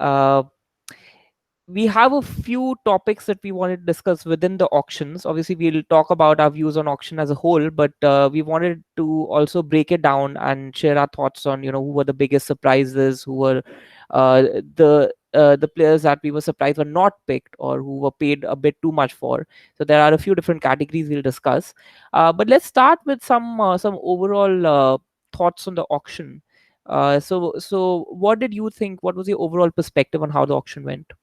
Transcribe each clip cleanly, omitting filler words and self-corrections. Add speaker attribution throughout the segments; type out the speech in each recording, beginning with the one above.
Speaker 1: Uh, we have a few topics that we wanted to discuss within the auctions. Obviously, we'll talk about our views on auction as a whole, but we wanted to also break it down and share our thoughts on, who were the biggest surprises, who were uh, the players that we were surprised were not picked or who were paid a bit too much for. So there are a few different categories we'll discuss. But let's start with some overall thoughts on the auction. So what did you think? What was your overall perspective on how the auction went?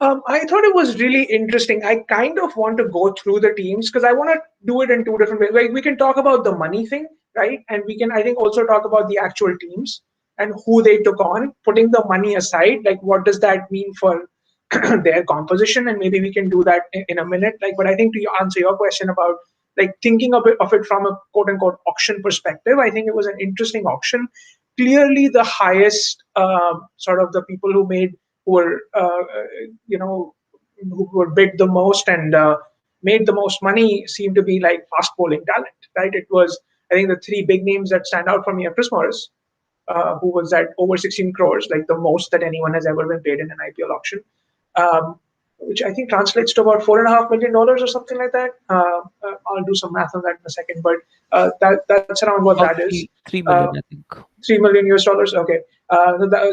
Speaker 2: I thought it was really interesting. I kind of want to go through the teams because I want to do it in two different ways. Like we can talk about the money thing, right? And we can, I think, also talk about the actual teams and who they took on. Putting the money aside, like what does that mean for their composition? And maybe we can do that in a minute. Like, but I think to answer your question about like thinking of it from a quote unquote auction perspective, I think it was an interesting auction. Clearly, the highest sort of the people who were you know who were bid the most and made the most money seemed to be like fast bowling talent, right? It was, I think, the three big names that stand out for me are Chris Morris, who was at over 16 crores, like the most that anyone has ever been paid in an IPL auction, um, which I think translates to about $4.5 million or something like that. I'll do some math on that in a second, but that's around what that
Speaker 1: About
Speaker 2: is.
Speaker 1: three
Speaker 2: Uh,
Speaker 1: million, I think.
Speaker 2: 3 million US dollars. Okay,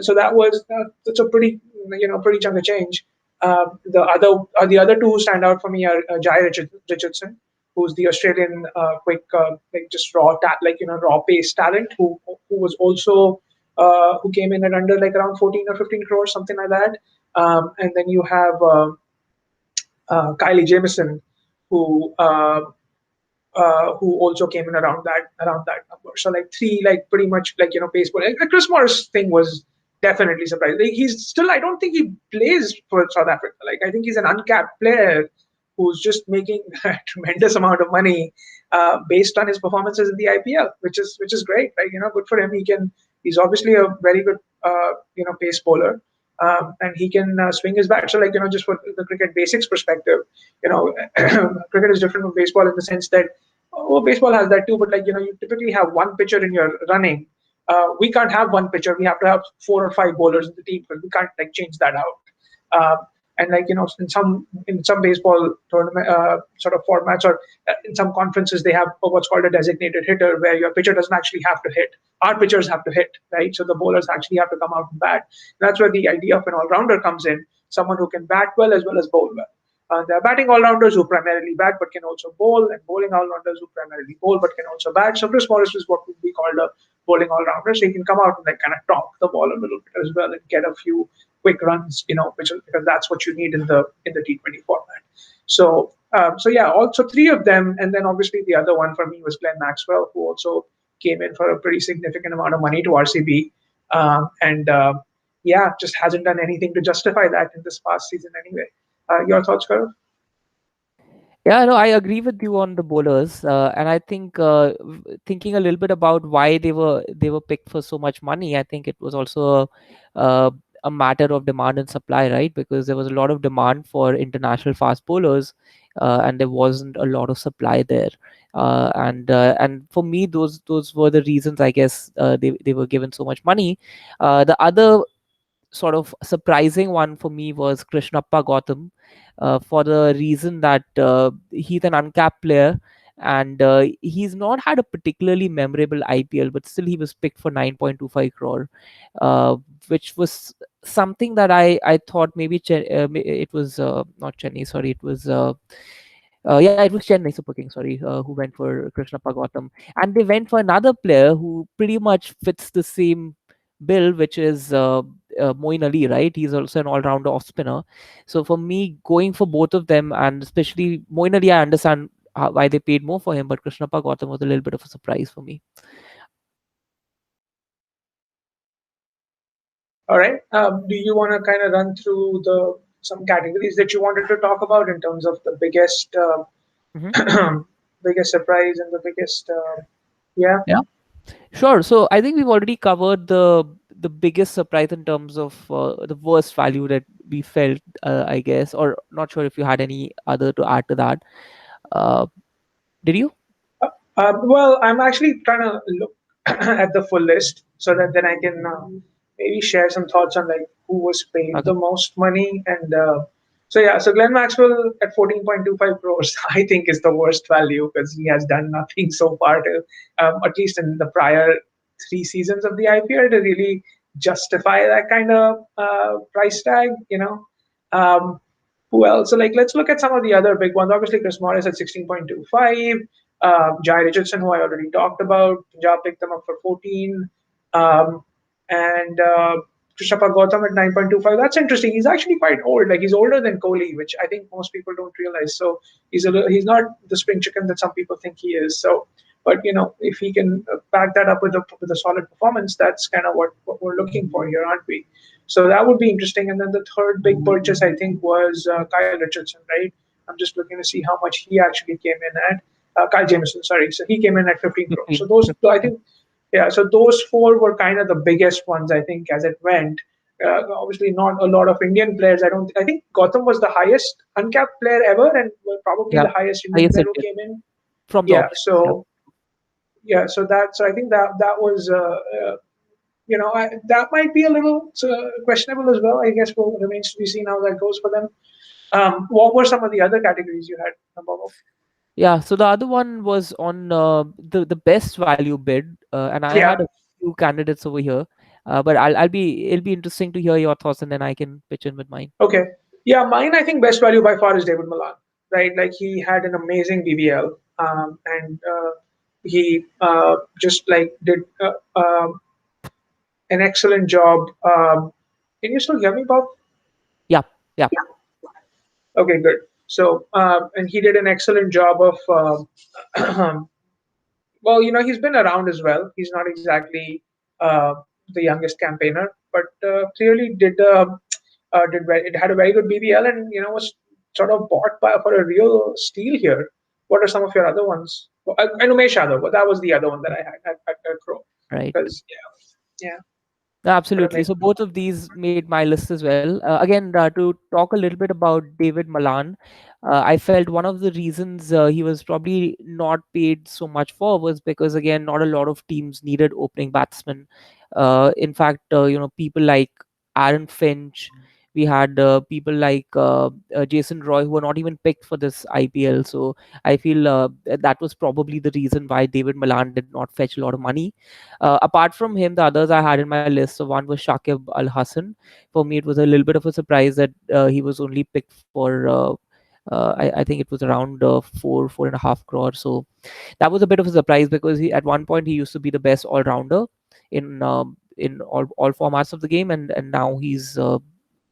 Speaker 2: so that was that's a pretty pretty chunk of change. The other two stand out for me are Richardson, who's the Australian quick like just raw pace talent who was also who came in at under like around 14 or 15 crores, something like that. And then you have Kylie Jamieson, who who also came in around that number. So like three, like pretty much like baseball. Like, the Chris Morris thing was definitely surprising. Like, he's still, I don't think he plays for South Africa. Like, I think he's an uncapped player who's just making a tremendous amount of money based on his performances in the IPL, which is great. Like, good for him. He's obviously a very good pace bowler. And he can swing his bat. So, like, just for the cricket basics perspective, you know, cricket is different from baseball in the sense that, well, baseball has that too, but like, you typically have one pitcher in your running. We can't have one pitcher. We have to have 4 or 5 bowlers in the team because we can't like change that out. And like, in some baseball tournament sort of formats, or in some conferences, they have what's called a designated hitter, where your pitcher doesn't actually have to hit. Our pitchers have to hit, right? So the bowlers actually have to come out and bat. That's where the idea of an all-rounder comes in: someone who can bat well as bowl well. There are batting all-rounders who primarily bat but can also bowl, and bowling all-rounders who primarily bowl but can also bat. So Chris Morris is what would be called a bowling all-rounder. So he can come out and like kind of talk the ball a little bit as well and get a few quick runs, because that's what you need in the T20 format. So yeah, also three of them, and then obviously the other one for me was Glenn Maxwell, who also came in for a pretty significant amount of money to RCB, and yeah, just hasn't done anything to justify that in this past season anyway. Your thoughts, Gaurav?
Speaker 1: Yeah, no, I agree with you on the bowlers, and I think thinking a little bit about why they were picked for so much money. I think it was also uh, a matter of demand and supply, right? Because there was a lot of demand for international fast bowlers, and there wasn't a lot of supply there. And for me, those were the reasons, I guess, they were given so much money. The other sort of surprising one for me was Krishnappa Gautam, for the reason that he's an uncapped player, and he's not had a particularly memorable IPL, but still he was picked for 9.25 crore, uh, which was something that I thought maybe it was not Chennai, sorry, it was. Yeah, it was Chennai Super Kings, sorry, who went for Krishnappa Gautam. And they went for another player who pretty much fits the same bill, which is Moeen Ali, right? He's also an all-rounder off spinner. So for me, going for both of them, and especially Moeen Ali, I understand why they paid more for him, but Krishnappa Gautam was a little bit of a surprise for me.
Speaker 2: All right. Do you want to kind of run through the some categories that you wanted to talk about in terms of the biggest
Speaker 1: Hmm.
Speaker 2: biggest surprise and the biggest yeah.
Speaker 1: Yeah, sure. So I think we've already covered the biggest surprise in terms of the worst value that we felt, I guess, or not sure if you had any other to add to that. Uh, did you?
Speaker 2: Well, I'm actually trying to look at the full list so that then I can maybe share some thoughts on like who was paid
Speaker 1: Okay.
Speaker 2: the most money. And so yeah, so Glenn Maxwell at 14.25 crores, I think is the worst value because he has done nothing so far to, at least in the prior three seasons of the IPL, to really justify that kind of price tag. Um, who else? So like, let's look at some of the other big ones. Obviously, Chris Morris at 16.25. Jai Richardson, who I already talked about. Punjab picked them up for 14. Um, and Krishnappa Gautam at 9.25. That's interesting. He's actually quite old. Like he's older than Kohli, which I think most people don't realize. So he's not the spring chicken that some people think he is. So, but if he can back that up with a solid performance, that's kind of what we're looking for here, aren't we? So that would be interesting. And then the third big purchase I think was Kyle Richardson, right? I'm just looking to see how much he actually came in at. Kyle Jameson, sorry. So he came in at 15 crores. So
Speaker 1: 15,
Speaker 2: those,
Speaker 1: 15
Speaker 2: I
Speaker 1: crore.
Speaker 2: think, yeah. So those four were kind of the biggest ones, I think, as it went. Obviously, not a lot of Indian players. I don't. I think Gotham was the highest uncapped player ever, and probably
Speaker 1: Yeah.
Speaker 2: the highest Indian
Speaker 1: Highest
Speaker 2: player who
Speaker 1: Indian
Speaker 2: came in.
Speaker 1: from the
Speaker 2: Yeah.
Speaker 1: options. Yeah.
Speaker 2: So yeah. So that. So I think that was. That might be a little questionable as well. I guess remains to be seen how that goes for them. What were some of the other categories you had, Bobo?
Speaker 1: Yeah, so the other one was on the best value bid, and I had
Speaker 2: Yeah.
Speaker 1: a few candidates over here, but I'll be it'll be interesting to hear your thoughts, and then I can pitch in with mine.
Speaker 2: Okay. Yeah, mine I think best value by far is David Milan, right? Like he had an amazing BBL, and he just like did an excellent job. Can you still hear me, Bob?
Speaker 1: Yeah, yeah,
Speaker 2: Okay, good. So, and he did an excellent job of well, he's been around as well. He's not exactly uh, the youngest campaigner, but clearly it had a very good BBL, and was sort of bought by for a real steal here. What are some of your other ones? Well, I know Umesh Yadav, but that was the other one that I had at Crow.
Speaker 1: right.
Speaker 2: Because yeah,
Speaker 1: No,
Speaker 2: but
Speaker 1: absolutely.
Speaker 2: amazing.
Speaker 1: So both of these made my list as well. Again, to talk a little bit about David Malan, I felt one of the reasons he was probably not paid so much for was because again, not a lot of teams needed opening batsmen. In fact, people like Aaron Finch. We had people like Jason Roy who were not even picked for this IPL. So I feel that was probably the reason why David Malan did not fetch a lot of money. Apart from him, the others I had in my list. So one was Shakib Al Hassan. For me, it was a little bit of a surprise that he was only picked for. I think it was around 4.5 crore. So that was a bit of a surprise because he at one point he used to be the best all rounder in all formats of the game, and now he's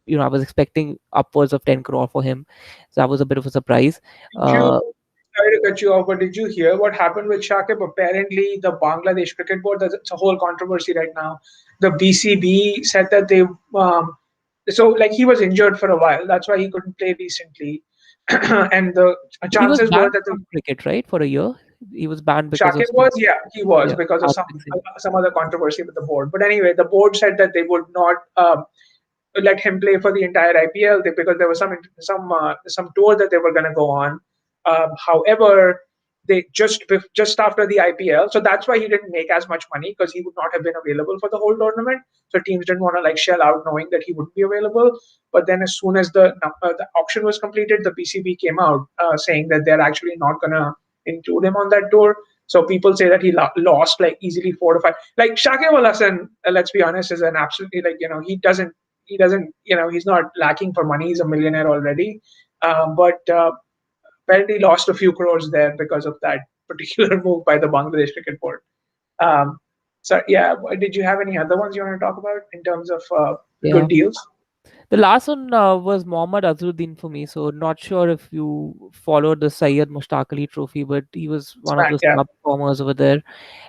Speaker 1: I was expecting upwards of 10 crore for him, so that was a bit of a surprise.
Speaker 2: Did you,
Speaker 1: Uh,
Speaker 2: sorry to cut you off, but did you hear what happened with Shakib? Apparently, the Bangladesh Cricket Board, it's a whole controversy right now. The BCB said that so like he was injured for a while. That's why he couldn't play recently. And the
Speaker 1: he was
Speaker 2: chances were
Speaker 1: banned
Speaker 2: that the
Speaker 1: from cricket, right, for a year. He was banned because of
Speaker 2: Shakib was, yeah, he was
Speaker 1: yeah,
Speaker 2: because of
Speaker 1: match
Speaker 2: some
Speaker 1: fixing.
Speaker 2: other controversy with the board. But anyway, the board said that they would not let him play for the entire IPL because there was some tour that they were going to go on. However, they just after the IPL, so that's why he didn't make as much money because he would not have been available for the whole tournament. So teams didn't want to like shell out knowing that he wouldn't be available. But then as soon as the auction was completed, the PCB came out saying that they're actually not going to include him on that tour. So people say that he lost like easily 4 to 5. Like Shakib Al Hassan, let's be honest, is an absolutely like he doesn't he's not lacking for money. He's a millionaire already, but apparently lost a few crores there because of that particular move by the Bangladesh Cricket Board. Um, so yeah, did you have any other ones you want to talk about in terms of good
Speaker 1: Yeah.
Speaker 2: deals?
Speaker 1: The last one was Mohammad Azharuddin for me. So not sure if you followed the Syed Mushtaq Ali Trophy, but he was one of
Speaker 2: Right,
Speaker 1: the
Speaker 2: yeah,
Speaker 1: star performers over there,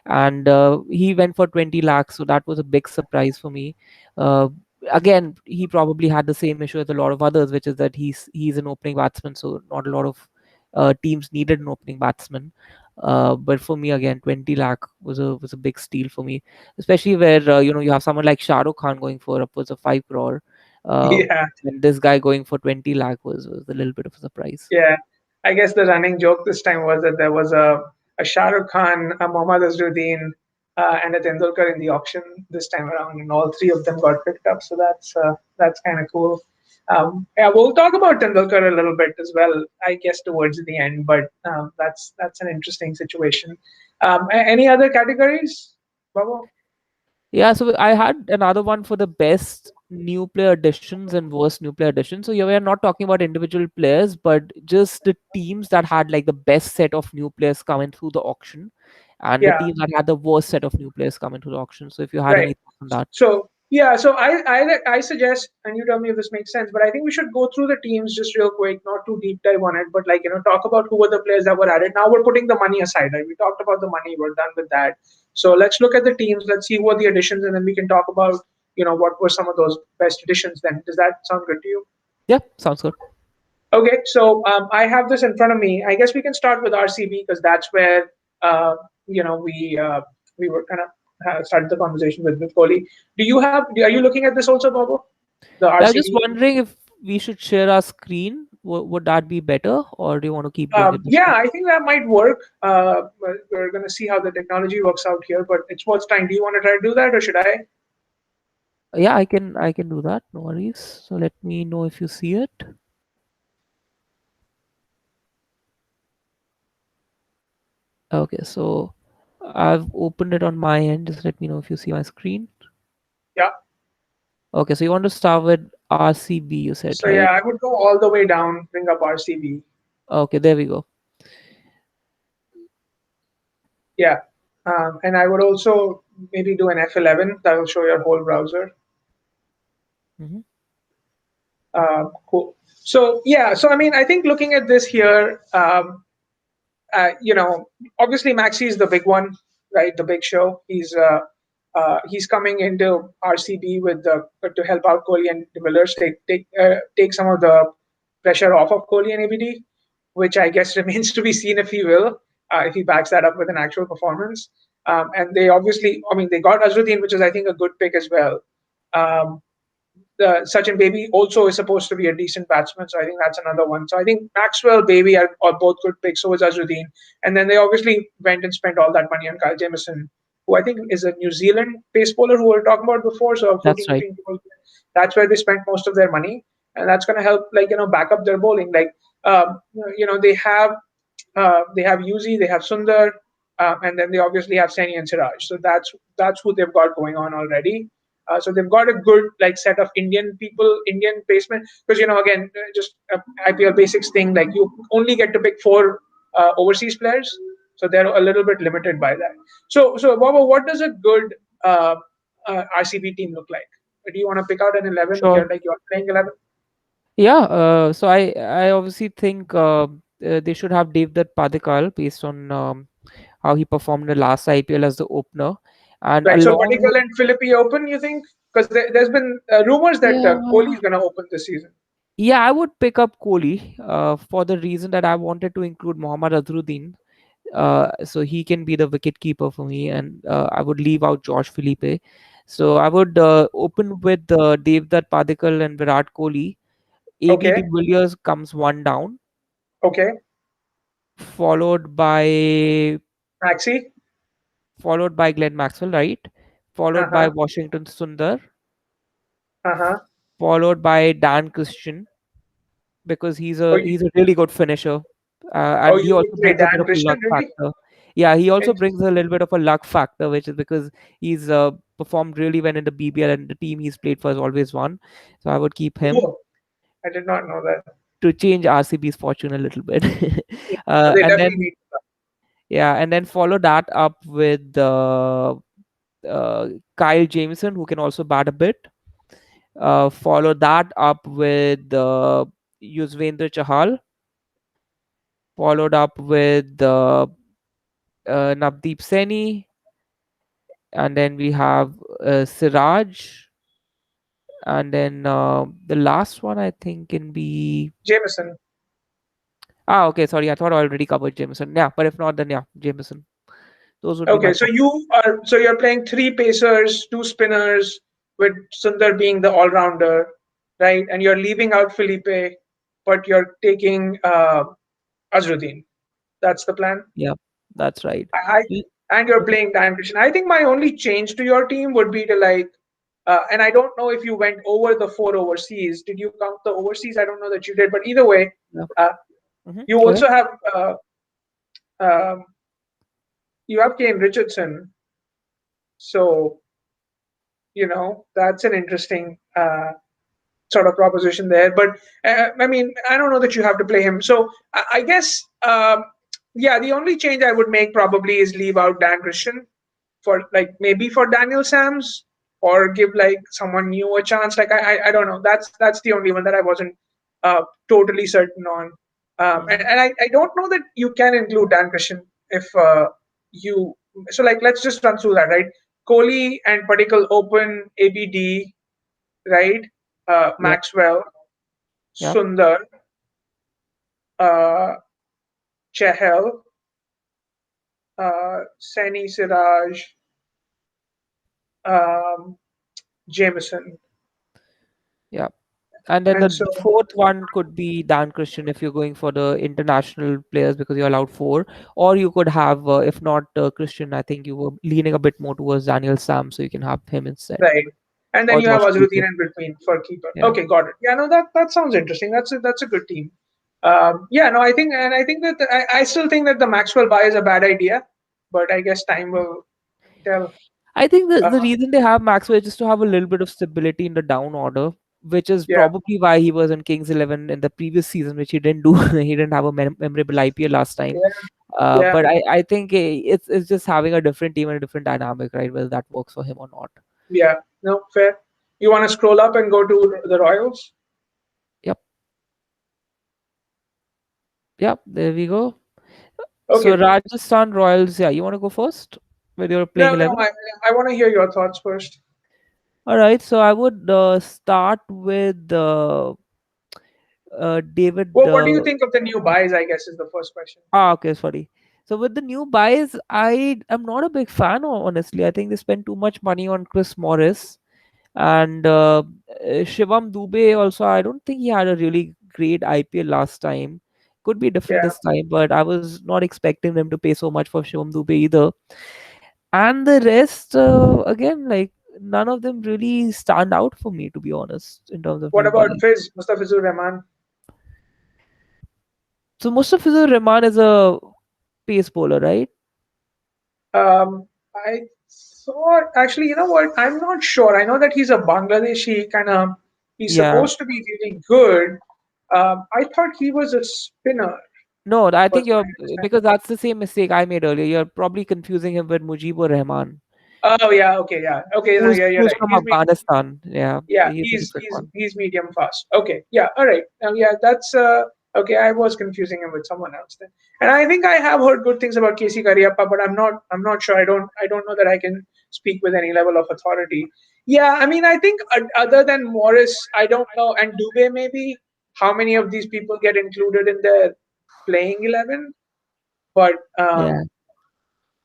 Speaker 1: and he went for 20 lakhs. So that was a big surprise for me. Uh, Again, he probably had the same issue as a lot of others, which is that he's an opening batsman, so not a lot of teams needed an opening batsman. But for me, again, 20 lakh was a big steal for me, especially where you have someone like Shah Rukh Khan going for upwards of 5 crore. Uh,
Speaker 2: yeah,
Speaker 1: and this guy going for 20 lakh was a little bit of a surprise.
Speaker 2: yeah. I guess the running joke this time was that there was a Shah Rukh Khan, a Mohammad Azharuddin, and a Tendulkar in the auction this time around, and all three of them got picked up. So that's kind of cool. Yeah, we'll talk about Tendulkar a little bit as well, I guess, towards the end. But that's an interesting situation. Any other categories, Babo?
Speaker 1: Yeah, so I had another one for the best new player additions and worst new player additions. So we are not talking about individual players, but just the teams that had like the best set of new players coming through the auction, and the
Speaker 2: Yeah,
Speaker 1: teams that had the worst set of new players coming through the auction. So if you had
Speaker 2: right.
Speaker 1: any thoughts on that.
Speaker 2: So yeah, so I suggest, and you tell me if this makes sense, but I think we should go through the teams just real quick, not too deep dive on it, but like talk about who were the players that were added. Now we're putting the money aside, right? We talked about the money, we're done with that. So let's look at the teams, let's see who are the additions, and then we can talk about what were some of those best additions. Then does that sound good to you?
Speaker 1: Yeah, sounds good.
Speaker 2: Okay, so I have this in front of me. I guess we can start with RCB because that's where we were kind of started the conversation with Kohli. Are you looking at this also, Bobo? The
Speaker 1: Yeah, I was just
Speaker 2: RCB.
Speaker 1: wondering if we should share our screen. Would that be better, or do you want to keep doing it this
Speaker 2: Yeah,
Speaker 1: way?
Speaker 2: I think that might work. We're going to see how the technology works out here, but it's worth trying. Do you want to try to do that, or should I?
Speaker 1: Yeah, I can do that. No worries. So let me know if you see it. Okay, so I've opened it on my end. Just let me know if you see my screen.
Speaker 2: Yeah.
Speaker 1: Okay, so you want to start with RCB, you said,
Speaker 2: So yeah,
Speaker 1: right?
Speaker 2: I would go all the way down, bring up RCB.
Speaker 1: Okay, there we go.
Speaker 2: Yeah. And I would also maybe do an F11 that will show your whole browser.
Speaker 1: Hmm.
Speaker 2: Cool. So yeah, so I mean, I think looking at this here, obviously Maxi is the big one, right? The big show. He's coming into RCB to help out Kohli and De Villers, take some of the pressure off of Kohli and ABD, which I guess remains to be seen if he will, if he backs that up with an actual performance. And they obviously, I mean, they got Azruddin, which is I think a good pick as well. Um, Sachin Baby also is supposed to be a decent batsman, so I think that's another one. So I think Maxwell, Baby are both good picks. So is Azruddin, and then they obviously went and spent all that money on Kyle Jamieson, who I think is a New Zealand pace bowler who we were talking about before. So
Speaker 1: That's
Speaker 2: 14,
Speaker 1: right.
Speaker 2: 15 people. That's where they spent most of their money, and that's going to help, like back up their bowling. Like they have Yuzi, they have Sundar, and then they obviously have Seni and Siraj. So that's who they've got going on already. So they've got a good like set of Indian people, Indian placement. Because again, just IPL basics thing. Like you only get to pick four overseas players, so they're a little bit limited by that. So Baba, what does a good RCB team look like? Do you want to pick out an 11?
Speaker 1: Sure.
Speaker 2: You're playing 11.
Speaker 1: Yeah. So I obviously think they should have Devdutt Padikkal based on how he performed in the last IPL as the opener, and
Speaker 2: Right. So
Speaker 1: along with
Speaker 2: Padikkal and Philippi open, you think? Because there's been rumors that
Speaker 1: yeah.
Speaker 2: Kohli is going to open this season.
Speaker 1: Yeah, I would pick up Kohli for the reason that I wanted to include Mohammad Azharuddin, so he can be the wicket keeper for me, and I would leave out Josh Philippe. So I would open with Devdutt Padikkal and Virat Kohli. AB de
Speaker 2: Okay.
Speaker 1: Villiers comes one down,
Speaker 2: Okay.
Speaker 1: followed by
Speaker 2: Maxi.
Speaker 1: Glenn Maxwell, right? Followed by
Speaker 2: Uh-huh.
Speaker 1: Washington Sundar,
Speaker 2: Uh-huh.
Speaker 1: followed by Dan Christian because he's
Speaker 2: Oh,
Speaker 1: a
Speaker 2: you,
Speaker 1: he's a really good finisher,
Speaker 2: oh,
Speaker 1: and he
Speaker 2: you
Speaker 1: also
Speaker 2: play
Speaker 1: brings a bit
Speaker 2: Dan
Speaker 1: of a
Speaker 2: Christian,
Speaker 1: luck
Speaker 2: really?
Speaker 1: factor. Yeah, he also brings
Speaker 2: Interesting.
Speaker 1: a little bit of a luck factor, which is because he's performed really well in the BBL and the team he's played for has always won. So I would keep him
Speaker 2: Oh, I did not know that.
Speaker 1: to change RCB's fortune a little bit.
Speaker 2: Yeah. So they
Speaker 1: And
Speaker 2: definitely
Speaker 1: then
Speaker 2: need that.
Speaker 1: yeah, and then follow that up with Kyle Jameson, who can also bat a bit. Follow that up with Yuzvendra Chahal, followed up with Navdeep Saini, and then we have Siraj, and then the last one I think can be
Speaker 2: Jameson.
Speaker 1: okay. Sorry, I thought I already covered Jameson. Yeah, but if not, then yeah, Jameson. Those would be my
Speaker 2: Okay, so
Speaker 1: top.
Speaker 2: you're playing three pacers, two spinners, with Sundar being the all-rounder, right? And you're leaving out Felipe, but you're taking Azruddin. That's the plan.
Speaker 1: Yeah, that's right.
Speaker 2: I
Speaker 1: L-
Speaker 2: and you're playing Dan Christian. I think my only change to your team would be to like, and I don't know if you went over the four overseas. Did you count the overseas? I don't know that you did, but either way,
Speaker 1: Yeah.
Speaker 2: uh, you
Speaker 1: Go ahead.
Speaker 2: also have um, you have Kane Richardson, so that's an interesting sort of proposition there. But I mean, I don't know that you have to play him. So I guess, yeah, the only change I would make probably is leave out Dan Christian for like maybe for Daniel Sams or give like someone new a chance. Like I don't know. That's the only one that I wasn't totally certain on.
Speaker 1: Mhm.
Speaker 2: And I don't know that you can include Dan Christian if you. So like let's just run through that, right? Kohli and Particle open ABD, right?
Speaker 1: Yep.
Speaker 2: Maxwell,
Speaker 1: Yep.
Speaker 2: Sundar, uh, Chahel, Sani Siraj, um, Jameson.
Speaker 1: Yep. And then
Speaker 2: And
Speaker 1: the
Speaker 2: so,
Speaker 1: fourth one could be Dan Christian if you're going for the international players because you're allowed four. Or you could have, if not Christian, I think you were leaning a bit more towards Daniel Sam, so you can have him instead.
Speaker 2: right. And then
Speaker 1: Or
Speaker 2: you have
Speaker 1: Josh
Speaker 2: Azharuddin
Speaker 1: Dupe.
Speaker 2: in between for keeper.
Speaker 1: Yeah.
Speaker 2: Okay, got it. Yeah, no, that sounds interesting. That's a good team. Yeah, no, I think that I still think that the Maxwell buy is a bad idea, but I guess time will tell.
Speaker 1: I think
Speaker 2: Uh,
Speaker 1: the reason they have Maxwell is just to have a little bit of stability in the down order, which is
Speaker 2: yeah,
Speaker 1: probably why he was in Kings 11 in the previous season, which he didn't do. He didn't have a memorable IPL last time.
Speaker 2: yeah, yeah,
Speaker 1: But I think it's just having a different team and a different dynamic, right? Whether that works for him or not.
Speaker 2: yeah. No, fair. You want to scroll up and go to the Royals?
Speaker 1: Yep, yep. There we go. So
Speaker 2: Okay.
Speaker 1: Rajasthan Royals. Yeah, you want to go first with your
Speaker 2: No,
Speaker 1: playing
Speaker 2: no,
Speaker 1: 11?
Speaker 2: I want to hear your thoughts first.
Speaker 1: All right. So I would start with David.
Speaker 2: Well, what do you think of the new buys? I guess is the first question.
Speaker 1: Okay, sorry. So with the new buys, I am not a big fan. Honestly, I think they spend too much money on Chris Morris and Shivam Dube. Also, I don't think he had a really great IPL last time. Could be different
Speaker 2: Yeah,
Speaker 1: this time, but I was not expecting them to pay so much for Shivam Dube either. And the rest, again, like none of them really stand out for me, to be honest, in terms of
Speaker 2: what
Speaker 1: new
Speaker 2: about
Speaker 1: buys.
Speaker 2: Mustafizur Rahman?
Speaker 1: So Mustafizur Rahman is a pace bowler, right?
Speaker 2: I thought actually, you know what? I'm not sure. I know that he's a Bangladeshi kind of. He's
Speaker 1: Yeah.
Speaker 2: supposed to be really good. I thought he was a spinner.
Speaker 1: No, I
Speaker 2: Was
Speaker 1: think
Speaker 2: my
Speaker 1: you're
Speaker 2: understanding.
Speaker 1: because that's the same mistake I made earlier. You're probably confusing him with Mujibur Rahman,
Speaker 2: Oh yeah, okay, yeah, okay. No, yeah, you're
Speaker 1: who's
Speaker 2: right.
Speaker 1: from Afghanistan. Yeah,
Speaker 2: Yeah,
Speaker 1: he's a different one.
Speaker 2: he's medium fast. Okay, yeah, all right. Yeah, that's okay. I was confusing him with someone else then, and I think I have heard good things about Casey Cariappa, but I'm not sure. I don't know that I can speak with any level of authority. Yeah, I mean, I think other than Morris, I don't know, and Dubé maybe how many of these people get included in the playing 11, but
Speaker 1: Yeah,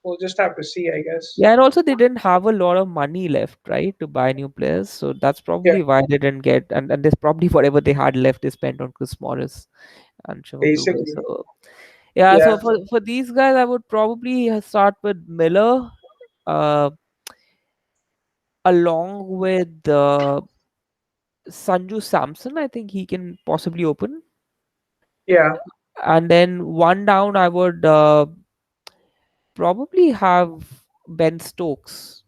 Speaker 2: we'll just have to see, I guess.
Speaker 1: yeah, and also they didn't have a lot of money left, right, to buy new players. So that's
Speaker 2: Yeah,
Speaker 1: probably why they didn't get, and there's probably whatever they had left they spent on Chris Morris and Shivam Dube.
Speaker 2: basically,
Speaker 1: So yeah, so
Speaker 2: yeah,
Speaker 1: for these guys, I would probably start with Miller, uh, along with Sanju Samson. I think he can possibly open.
Speaker 2: yeah,
Speaker 1: And then one down, I would probably have Ben Stokes.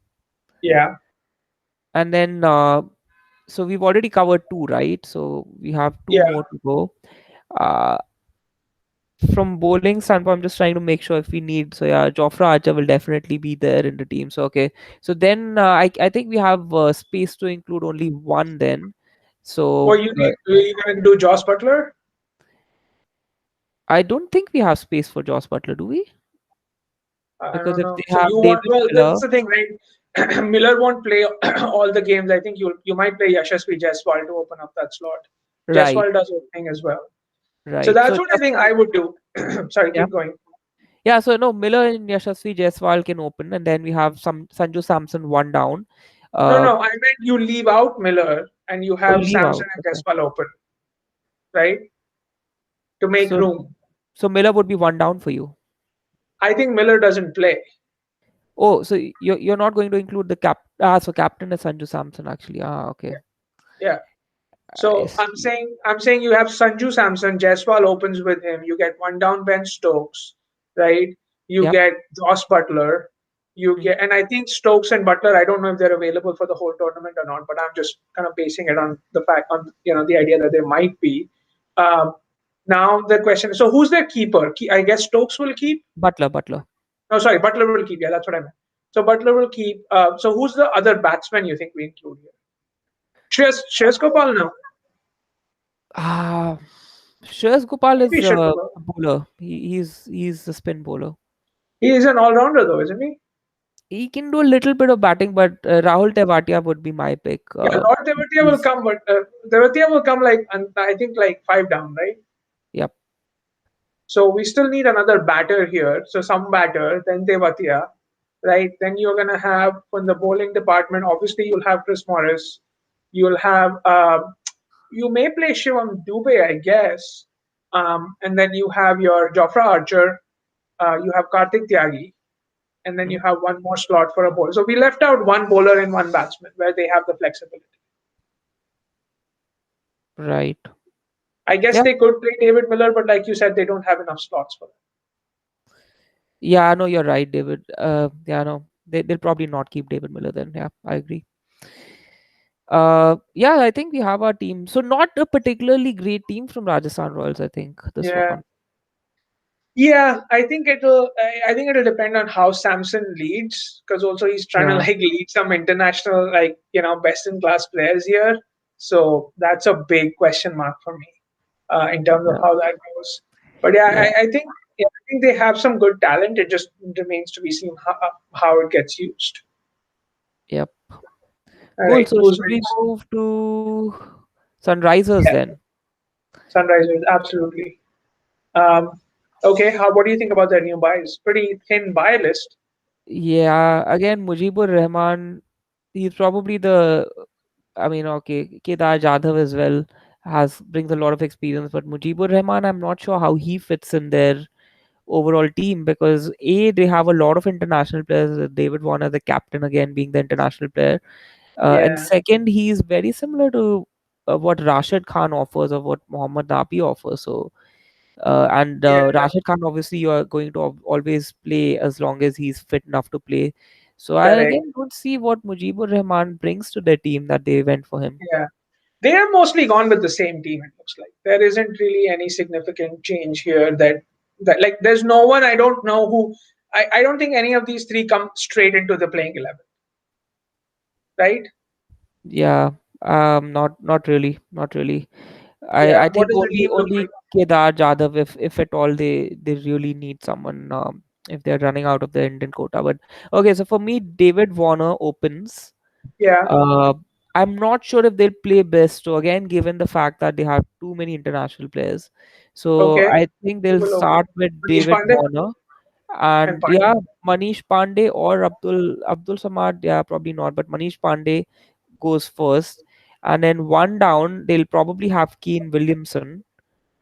Speaker 2: yeah,
Speaker 1: And then, so we've already covered two, right? So we have two
Speaker 2: yeah.
Speaker 1: more to go. Uh, from bowling standpoint, I'm just trying to make sure if we need. So yeah, Jofra Archer will definitely be there in the team. So okay. So then I think we have space to include only one then.
Speaker 2: Or
Speaker 1: So
Speaker 2: you need you gonna do Joss Butler?
Speaker 1: I don't think we have space for Joss Butler, do we?
Speaker 2: I
Speaker 1: Because
Speaker 2: don't
Speaker 1: if
Speaker 2: know.
Speaker 1: they
Speaker 2: So
Speaker 1: have
Speaker 2: you want
Speaker 1: David
Speaker 2: well
Speaker 1: Miller,
Speaker 2: that's the thing, right? Miller won't play all the games. I think you might play Yashasvi Jaiswal to open up that slot.
Speaker 1: right,
Speaker 2: Jaiswal does opening as well. So
Speaker 1: right.
Speaker 2: that's
Speaker 1: So
Speaker 2: what I
Speaker 1: just
Speaker 2: think I would do. Sorry,
Speaker 1: yeah.
Speaker 2: keep going.
Speaker 1: Yeah, so no, Miller and Yashasvi Jaiswal can open, and then we have some Sanju Samson one down.
Speaker 2: No,
Speaker 1: Uh,
Speaker 2: no, I meant you leave out Miller and you
Speaker 1: oh,
Speaker 2: have
Speaker 1: leave
Speaker 2: Samson
Speaker 1: out.
Speaker 2: and
Speaker 1: Okay.
Speaker 2: Jaiswal open, right? To make
Speaker 1: So
Speaker 2: room.
Speaker 1: so Miller would be one down for you.
Speaker 2: I think Miller doesn't play.
Speaker 1: Oh, so you're not going to include the cap. Ah, so captain is Sanju Samson actually. Ah, okay.
Speaker 2: Yeah.
Speaker 1: I
Speaker 2: So
Speaker 1: see.
Speaker 2: I'm saying you have Sanju Samson, Jaiswal opens with him. You get one down Ben Stokes, right? You
Speaker 1: Yep.
Speaker 2: get Joss Butler. You
Speaker 1: Mhm.
Speaker 2: get, and I think Stokes and Butler. I don't know if they're available for the whole tournament or not, but I'm just kind of basing it on the fact on the idea that they might be. Um, Now the question is, so who's their keeper? I guess Stokes will keep.
Speaker 1: Butler.
Speaker 2: No, sorry, Butler will keep. Yeah, that's what I meant. So Butler will keep. So who's the other batsman you think we include here? Shreyas Gopal now.
Speaker 1: Ah, Shreyas Gopal
Speaker 2: Maybe
Speaker 1: is
Speaker 2: Shreyas
Speaker 1: a
Speaker 2: Gopal.
Speaker 1: bowler. He's a spin bowler.
Speaker 2: He is an all-rounder though, isn't he?
Speaker 1: He can do a little bit of batting, but Rahul Tewatia would be my pick.
Speaker 2: Yeah, Lord Tevatia will
Speaker 1: He's
Speaker 2: come, but Tevatia will come like I think like five down, right?
Speaker 1: Yep.
Speaker 2: So we still need another batter here. So some batter, then Tevatia, right? Then you're gonna have from the bowling department. Obviously, you'll have Chris Morris. You'll have you may play Shivam Dubey, I guess, and then you have your Jofra Archer. You have Karthik Tyagi, and then you
Speaker 1: Mhm.
Speaker 2: have one more slot for a bowler. So we left out one bowler and one batsman where they have the flexibility.
Speaker 1: Right.
Speaker 2: I guess
Speaker 1: Yeah.
Speaker 2: they could play David Miller, but like you said, they don't have enough slots for that.
Speaker 1: Yeah, I know you're right, David. Yeah, no, they'll probably not keep David Miller then. Yeah, I agree. Yeah, I think we have our team. So not a particularly great team from Rajasthan Royals, I think, this
Speaker 2: Yeah,
Speaker 1: one.
Speaker 2: yeah. I think it'll depend on how Samson leads, because also he's trying to
Speaker 1: Yeah,
Speaker 2: like lead some international best in class players here. So that's a big question mark for me in terms of
Speaker 1: yeah,
Speaker 2: how that goes. But yeah,
Speaker 1: yeah,
Speaker 2: I think they have some good talent. It just remains to be seen how it gets used.
Speaker 1: yep.
Speaker 2: All
Speaker 1: Cool.
Speaker 2: right,
Speaker 1: So
Speaker 2: who's
Speaker 1: should we
Speaker 2: next?
Speaker 1: move to Sunrisers
Speaker 2: Yeah,
Speaker 1: then?
Speaker 2: Sunrisers, absolutely. Um, okay, what do you think about their new buys? Pretty thin buy list.
Speaker 1: Yeah, again, Mujibur Rahman, he's probably the, I mean, okay, Kedar Jadhav as well brings a lot of experience, but Mujibur Rahman, I'm not sure how he fits in their overall team because they have a lot of international players. David Warner, the captain, again being the international player, and
Speaker 2: Yeah,
Speaker 1: second, he's very similar to what Rashid Khan offers or what Mohammad Nabi offers. So, and
Speaker 2: yeah,
Speaker 1: Rashid Khan, obviously, you are going to always play as long as he's fit enough to play. So, I
Speaker 2: correct.
Speaker 1: again don't see what Mujibur Rahman brings to their team that they went for him.
Speaker 2: Yeah. They have mostly gone with the same team, it looks like. There isn't really any significant change here that like there's no one I don't know who I don't think any of these three come straight into the playing 11, right?
Speaker 1: Yeah, not really, not really. I
Speaker 2: Yeah. What
Speaker 1: think
Speaker 2: does the team look
Speaker 1: only
Speaker 2: like?
Speaker 1: Kedar Jadhav, if at all they really need someone, if they're running out of the Indian quota. But okay, so for me, David Warner opens.
Speaker 2: Yeah.
Speaker 1: Uh, I'm not sure if they'll play best. So again, given the fact that they have too many international players, so
Speaker 2: Okay.
Speaker 1: I think
Speaker 2: Who
Speaker 1: they'll
Speaker 2: will open?
Speaker 1: start with
Speaker 2: Manish
Speaker 1: David
Speaker 2: Pandey
Speaker 1: Warner
Speaker 2: and
Speaker 1: and
Speaker 2: Pandey.
Speaker 1: yeah, Manish Pandey or Abdul Samad. Yeah, probably not, but Manish Pandey goes first. And then one down, they'll probably have Keane Williamson.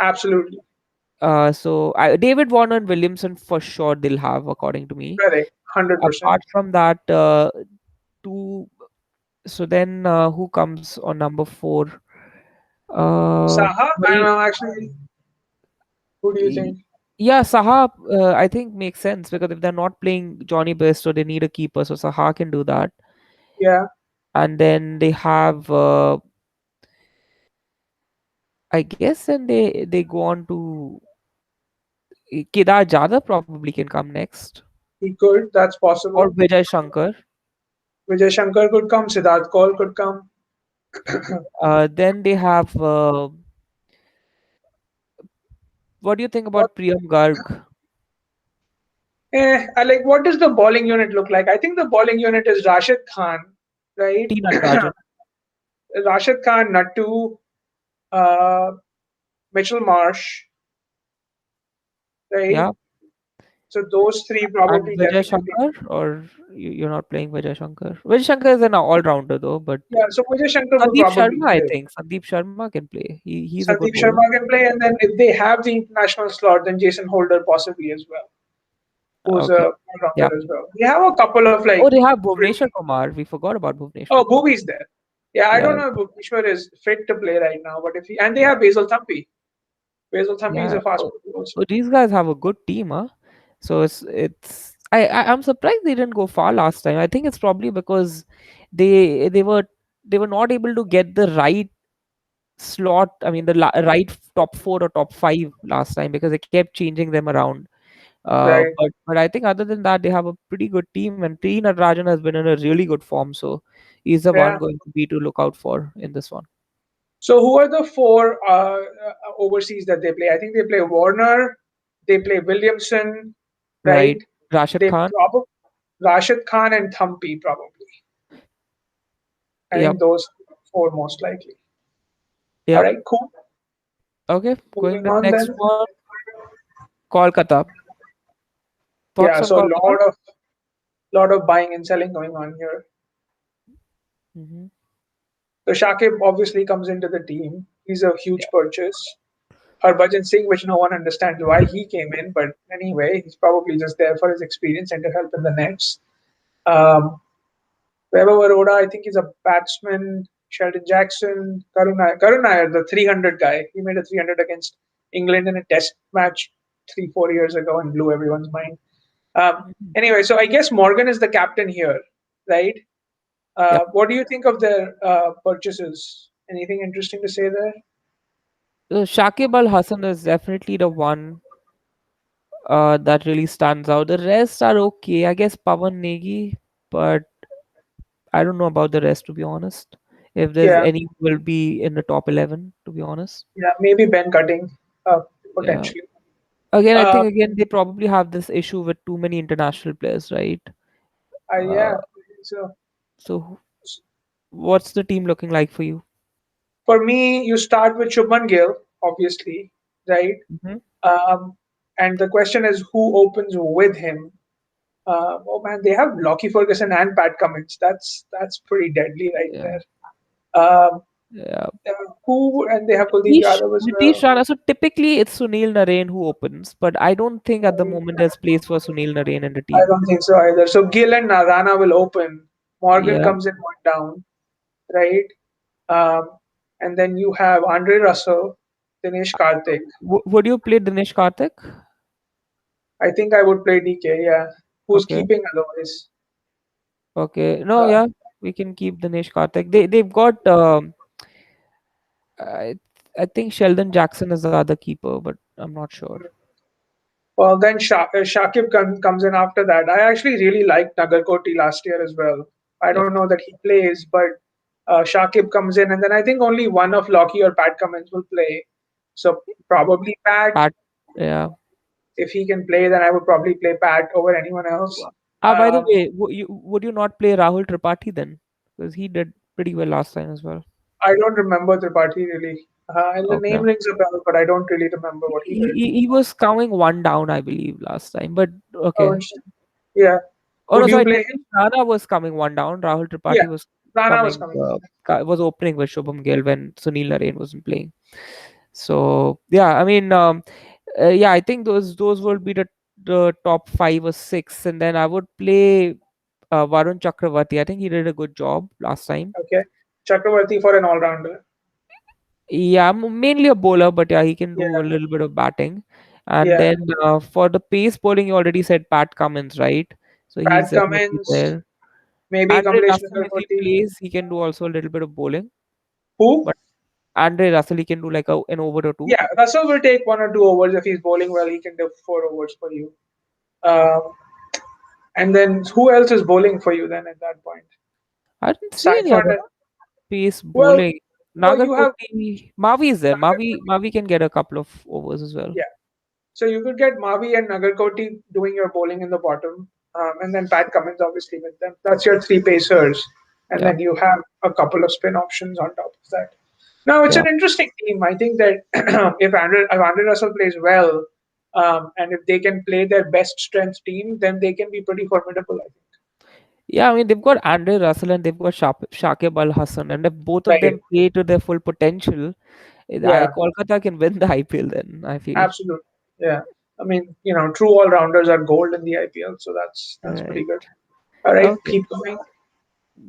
Speaker 2: Absolutely.
Speaker 1: David Warner and Williamson for sure they'll have, according to me.
Speaker 2: Correct. 100%.
Speaker 1: Apart from that, two. So then, who comes on number four?
Speaker 2: Saha,
Speaker 1: Mani,
Speaker 2: actually, who do you
Speaker 1: y-
Speaker 2: think?
Speaker 1: yeah, Saha. I think makes sense because if they're not playing Johnny Best, so they need a keeper, so Saha can do that.
Speaker 2: Yeah.
Speaker 1: And then they have, I guess, then they go on to Kedar Jadhav probably can come next,
Speaker 2: He could. That's
Speaker 1: or
Speaker 2: possible.
Speaker 1: Vijay Shankar.
Speaker 2: Vijay Shankar could come. Siddharth Kaul could come.
Speaker 1: Then they have. What do you think
Speaker 2: What?
Speaker 1: about Priyam Garg?
Speaker 2: I like. What does the bowling unit look like? I think the bowling unit is Rashid Khan, right?
Speaker 1: T Natarajan.
Speaker 2: Rashid Khan, Nattu, uh, Mitchell Marsh, right?
Speaker 1: Yeah,
Speaker 2: So those three
Speaker 1: and
Speaker 2: probably
Speaker 1: Vijay
Speaker 2: definitely.
Speaker 1: Shankar, or you're not playing Vijay Shankar. Vijay Shankar is an all-rounder though, but
Speaker 2: Yeah. So Vijay Shankar will
Speaker 1: Sandeep
Speaker 2: probably
Speaker 1: Sharma, I
Speaker 2: play.
Speaker 1: think Sandeep Sharma can play. He's a good
Speaker 2: Sandeep
Speaker 1: bowler.
Speaker 2: Sharma can play, and then if they have the international slot, then Jason Holder possibly as well. who's a
Speaker 1: Okay.
Speaker 2: all-rounder
Speaker 1: Yeah.
Speaker 2: as well. We have a couple of like
Speaker 1: Oh, they have
Speaker 2: pretty.
Speaker 1: Bhuvneshwar Kumar. We forgot about Bhuvneshwar
Speaker 2: Oh,
Speaker 1: Kumar.
Speaker 2: Bhuvi's there. Yeah, I don't
Speaker 1: Yeah.
Speaker 2: know if Bhuvneshwar is fit to play right now, but if he and they have Basil Thampi. Basil Thampi is
Speaker 1: Yeah.
Speaker 2: a fast
Speaker 1: Oh,
Speaker 2: bowler also.
Speaker 1: oh, these guys have a good team, huh? So I'm surprised they didn't go far last time. I think it's probably because they were they were not able to get the right slot. I mean, the right top four or top five last time because they kept changing them around.
Speaker 2: Right.
Speaker 1: But I think other than that, they have a pretty good team, and T. Natarajan has been in a really good form. So he's the one
Speaker 2: Yeah.
Speaker 1: going to be to look out for in this one,
Speaker 2: So who are the four overseas that they play? I think they play Warner, they play Williamson, right?
Speaker 1: right? Rashid
Speaker 2: They
Speaker 1: Khan.
Speaker 2: probably Rashid Khan and Thampi probably. I
Speaker 1: Yep.
Speaker 2: think those four most likely. All
Speaker 1: Yep.
Speaker 2: right, cool.
Speaker 1: Okay. Going
Speaker 2: Moving
Speaker 1: the
Speaker 2: on
Speaker 1: next
Speaker 2: then.
Speaker 1: one, Kolkata. Thoughts
Speaker 2: Yeah,
Speaker 1: on
Speaker 2: so
Speaker 1: Kolkata?
Speaker 2: lot of buying and selling going on here.
Speaker 1: Hmm.
Speaker 2: So Shakib obviously comes into the team. He's a
Speaker 1: Yeah.
Speaker 2: huge purchase. Harbhajan Singh, which no one understands why he came in, but anyway, he's probably just there for his experience and to help in the nets. Um, Vaibhav Arora, I think he's a batsman. Sheldon Jackson, Karun Nair, the 300 guy. He made a 300 against England in a test match 3, 4 years ago and blew everyone's mind.
Speaker 1: Mhm.
Speaker 2: Anyway, so I guess Morgan is the captain here, right?
Speaker 1: Yep.
Speaker 2: What do you think of their purchases? Anything interesting to say there?
Speaker 1: Shakib Al Hassan is definitely the one that really stands out. The rest are okay. I guess Pawan Negi, but I don't know about the rest to be honest. If there's
Speaker 2: Yeah,
Speaker 1: any, will be in the top 11 to be honest.
Speaker 2: yeah, maybe Ben Cutting,
Speaker 1: Yeah.
Speaker 2: potentially.
Speaker 1: Again, I
Speaker 2: Uh,
Speaker 1: think again they probably have this issue with too many international players, right? Uh,
Speaker 2: yeah. So
Speaker 1: so what's the team looking like for you?
Speaker 2: for me, you start with Shubman Gill, obviously, right?
Speaker 1: Hmm.
Speaker 2: Um, and the question is who opens with him. Oh man, they have Lockie Ferguson and Pat Cummins. That's pretty deadly right
Speaker 1: Yeah.
Speaker 2: there. Um,
Speaker 1: Yeah.
Speaker 2: who and they have Kuldeep
Speaker 1: Nitish,
Speaker 2: Yadav as
Speaker 1: Nitish
Speaker 2: well.
Speaker 1: Rana. So typically it's Sunil Narine who opens, but I don't think at the moment there's place for Sunil Narine in the
Speaker 2: I
Speaker 1: team.
Speaker 2: don't think so either. So Gill and Rana will open. Morgan
Speaker 1: Yeah.
Speaker 2: comes in one down, right? Um, and then you have Andre Russell, Dinesh Karthik.
Speaker 1: Would you play Dinesh Karthik?
Speaker 2: I think I would play DK. Yeah, who's
Speaker 1: Okay.
Speaker 2: keeping otherwise?
Speaker 1: Okay. No,
Speaker 2: Uh,
Speaker 1: yeah, we can keep Dinesh Karthik. They've got I I think Sheldon Jackson is the other keeper, but I'm not sure.
Speaker 2: Well, then Shakib comes in after that. I actually really liked Nagarkoti last year as well. I
Speaker 1: Yep.
Speaker 2: don't know that he plays, but Shakib comes in, and then I think only one of Lockie or Pat Cummins will play. So probably Pat.
Speaker 1: Pat. Yeah.
Speaker 2: If he can play, then I would probably play Pat over anyone else.
Speaker 1: By the
Speaker 2: Um,
Speaker 1: way, would you not play Rahul Tripathi then? Because he did pretty well last time as well.
Speaker 2: I don't remember Tripathi really. And the
Speaker 1: Okay.
Speaker 2: name rings a bell, but I don't really remember what he did.
Speaker 1: He was coming one down, I believe, last time. But
Speaker 2: Oh,
Speaker 1: okay.
Speaker 2: interesting. Yeah.
Speaker 1: Oh no,
Speaker 2: Would you
Speaker 1: sorry.
Speaker 2: play him?
Speaker 1: Nitish Rana was coming one down. Rahul
Speaker 2: Yeah.
Speaker 1: Tripathi was
Speaker 2: Rana was
Speaker 1: coming.
Speaker 2: coming.
Speaker 1: Was opening with Shubham Gill when Sunil Narine wasn't playing. So yeah, I mean, yeah, I think those will be the top five or six, and then I would play Varun Chakravarti. I think he did a good job last time.
Speaker 2: Okay. Chakravarti for an all-rounder.
Speaker 1: Yeah, mainly a bowler, but yeah, he can do a
Speaker 2: Yeah.
Speaker 1: little bit of batting. And
Speaker 2: Yeah.
Speaker 1: then for the pace bowling, you already said Pat Cummins, right? So he's
Speaker 2: Pat
Speaker 1: definitely
Speaker 2: Cummins,
Speaker 1: there.
Speaker 2: maybe
Speaker 1: Andre
Speaker 2: Kamlesh
Speaker 1: Russell, if he
Speaker 2: Nagarkoti.
Speaker 1: plays, he can do also a little bit of bowling.
Speaker 2: Who?
Speaker 1: But Andre Russell, he can do like an over or two.
Speaker 2: Yeah, Russell will take 1 or 2 overs if he's bowling well. He can do 4 overs for you. Um, and then who else is bowling for you then at that point?
Speaker 1: I didn't see any
Speaker 2: Saifan.
Speaker 1: other pace
Speaker 2: Well,
Speaker 1: bowling.
Speaker 2: you have
Speaker 1: Nagarkoti, Mavi is there.
Speaker 2: Nagar.
Speaker 1: Mavi can get a couple of overs as well.
Speaker 2: Yeah. So you could get Mavi and Nagarkoti doing your bowling in the bottom, and then Pat Cummins obviously with them. That's your three pacers, and
Speaker 1: Yeah,
Speaker 2: then you have a couple of spin options on top of that. Now it's
Speaker 1: yeah.
Speaker 2: an interesting team. I think that if Andre Russell plays well, and if they can play their best strength team, then they can be pretty formidable. I think.
Speaker 1: Yeah, I mean they've got Andre Russell and they've got Shakib Al Hassan, and if both of
Speaker 2: Right.
Speaker 1: them play to their full potential,
Speaker 2: Yeah.
Speaker 1: Kolkata can win the IPL. Then I feel.
Speaker 2: Absolutely. Yeah. I mean, true all rounders are gold in the IPL, so that's
Speaker 1: Right.
Speaker 2: pretty good. All right,
Speaker 1: Okay.
Speaker 2: keep going.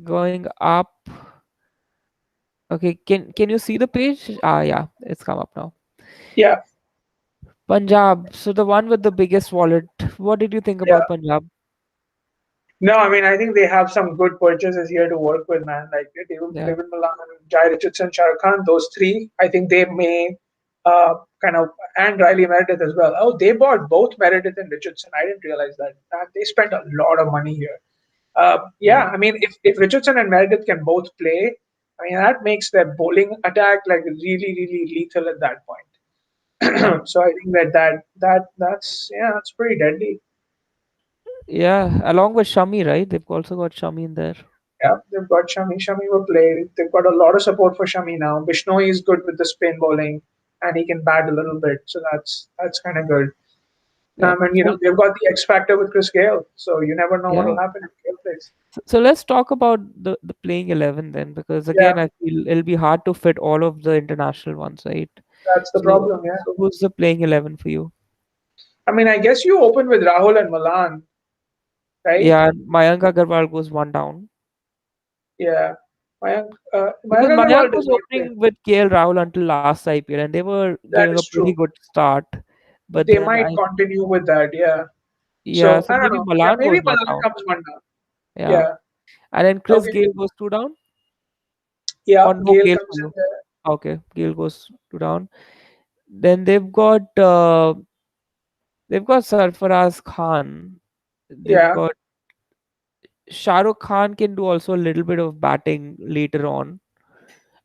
Speaker 1: Going up. Okay. Can you see the page? Ah, yeah, it's come up now.
Speaker 2: Yeah,
Speaker 1: Punjab. So the one with the biggest wallet. What did you think
Speaker 2: yeah.
Speaker 1: about Punjab?
Speaker 2: No, I mean, I think they have some good purchases here to work with, man. Like
Speaker 1: Yeah.
Speaker 2: David Malan, Jai Richardson, Shah Rukh Khan, those three. I think they may kind of, and Riley Meredith as well. Oh, they bought both Meredith and Richardson. I didn't realize that. They spent a lot of money here. Yeah,
Speaker 1: Yeah.
Speaker 2: I mean, if Richardson and Meredith can both play, I mean, that makes their bowling attack like really, really lethal at that
Speaker 1: Yeah.
Speaker 2: point. So I think that's yeah, that's pretty deadly.
Speaker 1: Yeah. Along with Shami, right? They've also got Shami in there.
Speaker 2: Yeah, they've got Shami. Shami will play. They've got a lot of support for Shami now. Bishnoi is good with the spin bowling, and he can bat a little bit, so that's kind of good.
Speaker 1: Yeah.
Speaker 2: And
Speaker 1: So
Speaker 2: they've got the X factor with Chris Gale, so you never know what
Speaker 1: yeah.
Speaker 2: will happen if Gale plays.
Speaker 1: So let's talk about the playing 11 then, because
Speaker 2: Yeah,
Speaker 1: again, I feel it'll be hard to fit all of the international ones, right?
Speaker 2: that's the
Speaker 1: So,
Speaker 2: problem. Yeah,
Speaker 1: so who's the playing 11 for you?
Speaker 2: I mean, I guess you open with Rahul and Malan, right?
Speaker 1: Yeah, Mayank Agarwal goes one down
Speaker 2: Yeah,
Speaker 1: because
Speaker 2: Mayank
Speaker 1: Mayank
Speaker 2: Agarwal
Speaker 1: was
Speaker 2: does not play.
Speaker 1: opening with KL Rahul until last IPL, and they were
Speaker 2: That
Speaker 1: giving a
Speaker 2: is
Speaker 1: pretty
Speaker 2: true.
Speaker 1: good start. But
Speaker 2: They
Speaker 1: then
Speaker 2: might continue with that. Yeah.
Speaker 1: yeah,
Speaker 2: So
Speaker 1: so
Speaker 2: I don't
Speaker 1: maybe
Speaker 2: know. Yeah,
Speaker 1: Malan
Speaker 2: maybe
Speaker 1: goes one
Speaker 2: Malan
Speaker 1: down.
Speaker 2: comes one down.
Speaker 1: Yeah,
Speaker 2: Yeah.
Speaker 1: and then Chris
Speaker 2: Okay.
Speaker 1: Gale goes two down,
Speaker 2: Yeah,
Speaker 1: or no
Speaker 2: Gale
Speaker 1: Gale
Speaker 2: comes
Speaker 1: for
Speaker 2: in
Speaker 1: you.
Speaker 2: there.
Speaker 1: Okay, Gale goes two down. Then they've got Sarfaraz Khan. They've
Speaker 2: Yeah,
Speaker 1: got Shah Rukh Khan can do also a little bit of batting later on.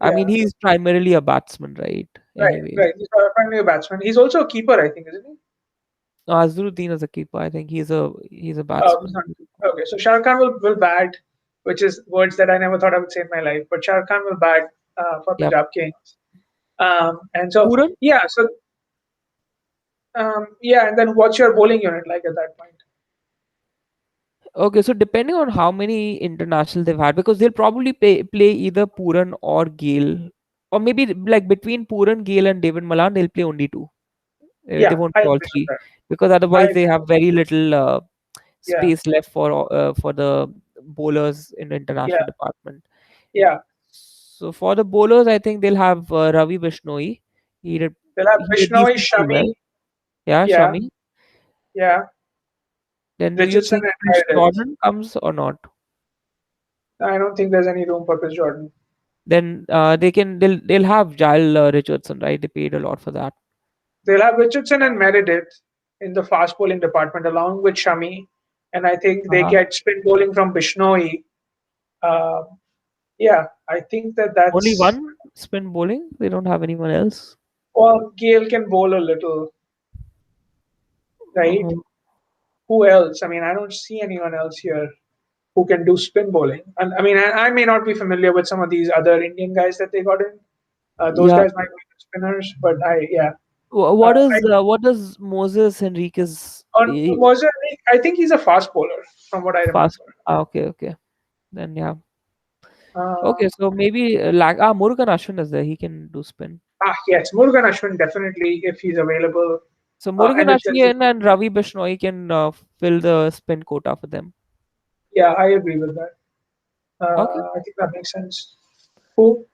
Speaker 1: I mean,
Speaker 2: yeah.
Speaker 1: he's primarily a batsman, right?
Speaker 2: Right,
Speaker 1: Anyways,
Speaker 2: right. He's a primary batsman. He's also a keeper, I think, isn't he?
Speaker 1: no, Azharuddin is a keeper. I think he's a
Speaker 2: Oh, he's
Speaker 1: batsman.
Speaker 2: not. Okay, so Shah Rukh Khan will bat, which is words that I never thought I would say in my life. But Shah Rukh Khan will bat for
Speaker 1: Yep.
Speaker 2: Punjab Kings. And so
Speaker 1: Puran?
Speaker 2: yeah, yeah, and then what's your bowling unit like at that point?
Speaker 1: Okay, so depending on how many international they've had, because they'll probably play either Puran or Gale, or maybe like between Puran, Gale, and David Malan, they'll play only two. They
Speaker 2: Yeah,
Speaker 1: won't
Speaker 2: I
Speaker 1: play all
Speaker 2: agree with
Speaker 1: three
Speaker 2: that.
Speaker 1: because
Speaker 2: I
Speaker 1: otherwise they
Speaker 2: agree.
Speaker 1: have very little
Speaker 2: Yeah,
Speaker 1: space left for the bowlers in the
Speaker 2: yeah,
Speaker 1: international department.
Speaker 2: yeah.
Speaker 1: So for the bowlers, I think they'll have Ravi Bishnoi. He did
Speaker 2: They'll have
Speaker 1: he did
Speaker 2: Bishnoi,
Speaker 1: decently
Speaker 2: Shami.
Speaker 1: well. Yeah,
Speaker 2: Yeah,
Speaker 1: Shami.
Speaker 2: yeah.
Speaker 1: Then do you
Speaker 2: Richardson
Speaker 1: think
Speaker 2: and
Speaker 1: Chris
Speaker 2: Meredith.
Speaker 1: Jordan comes or not?
Speaker 2: I don't think there's any room for Chris Jordan.
Speaker 1: Then they'll have Giles Richardson, right? They paid a lot for that.
Speaker 2: They'll have Richardson and Meredith in the fast bowling department along with Shami. And I think they
Speaker 1: Uh-huh.
Speaker 2: get spin bowling from Bishnoi. Uh, yeah, I think
Speaker 1: Only
Speaker 2: that's.
Speaker 1: one spin bowling. They don't have anyone else.
Speaker 2: Well, Gale can bowl a little, right?
Speaker 1: Uh-huh.
Speaker 2: Who else? I mean, I don't see anyone else here who can do spin bowling. And I mean, I may not be familiar with some of these other Indian guys that they got in. Those
Speaker 1: Yeah.
Speaker 2: guys might be good spinners, but yeah.
Speaker 1: What
Speaker 2: I
Speaker 1: is what does Moses Henriquez
Speaker 2: on Moser, I think he's a fast bowler from what I
Speaker 1: fast?
Speaker 2: remember.
Speaker 1: Okay, okay. Then yeah.
Speaker 2: Uh,
Speaker 1: Okay, so maybe Murugan Ashwin is there. He can do spin.
Speaker 2: yes, Murugan Ashwin definitely if he's available.
Speaker 1: So
Speaker 2: And
Speaker 1: Murugan
Speaker 2: the Chelsea,
Speaker 1: Ashwin and Ravi Bishnoi can fill the spin quota for them.
Speaker 2: yeah, I agree with that.
Speaker 1: Okay.
Speaker 2: I think that makes sense. Who?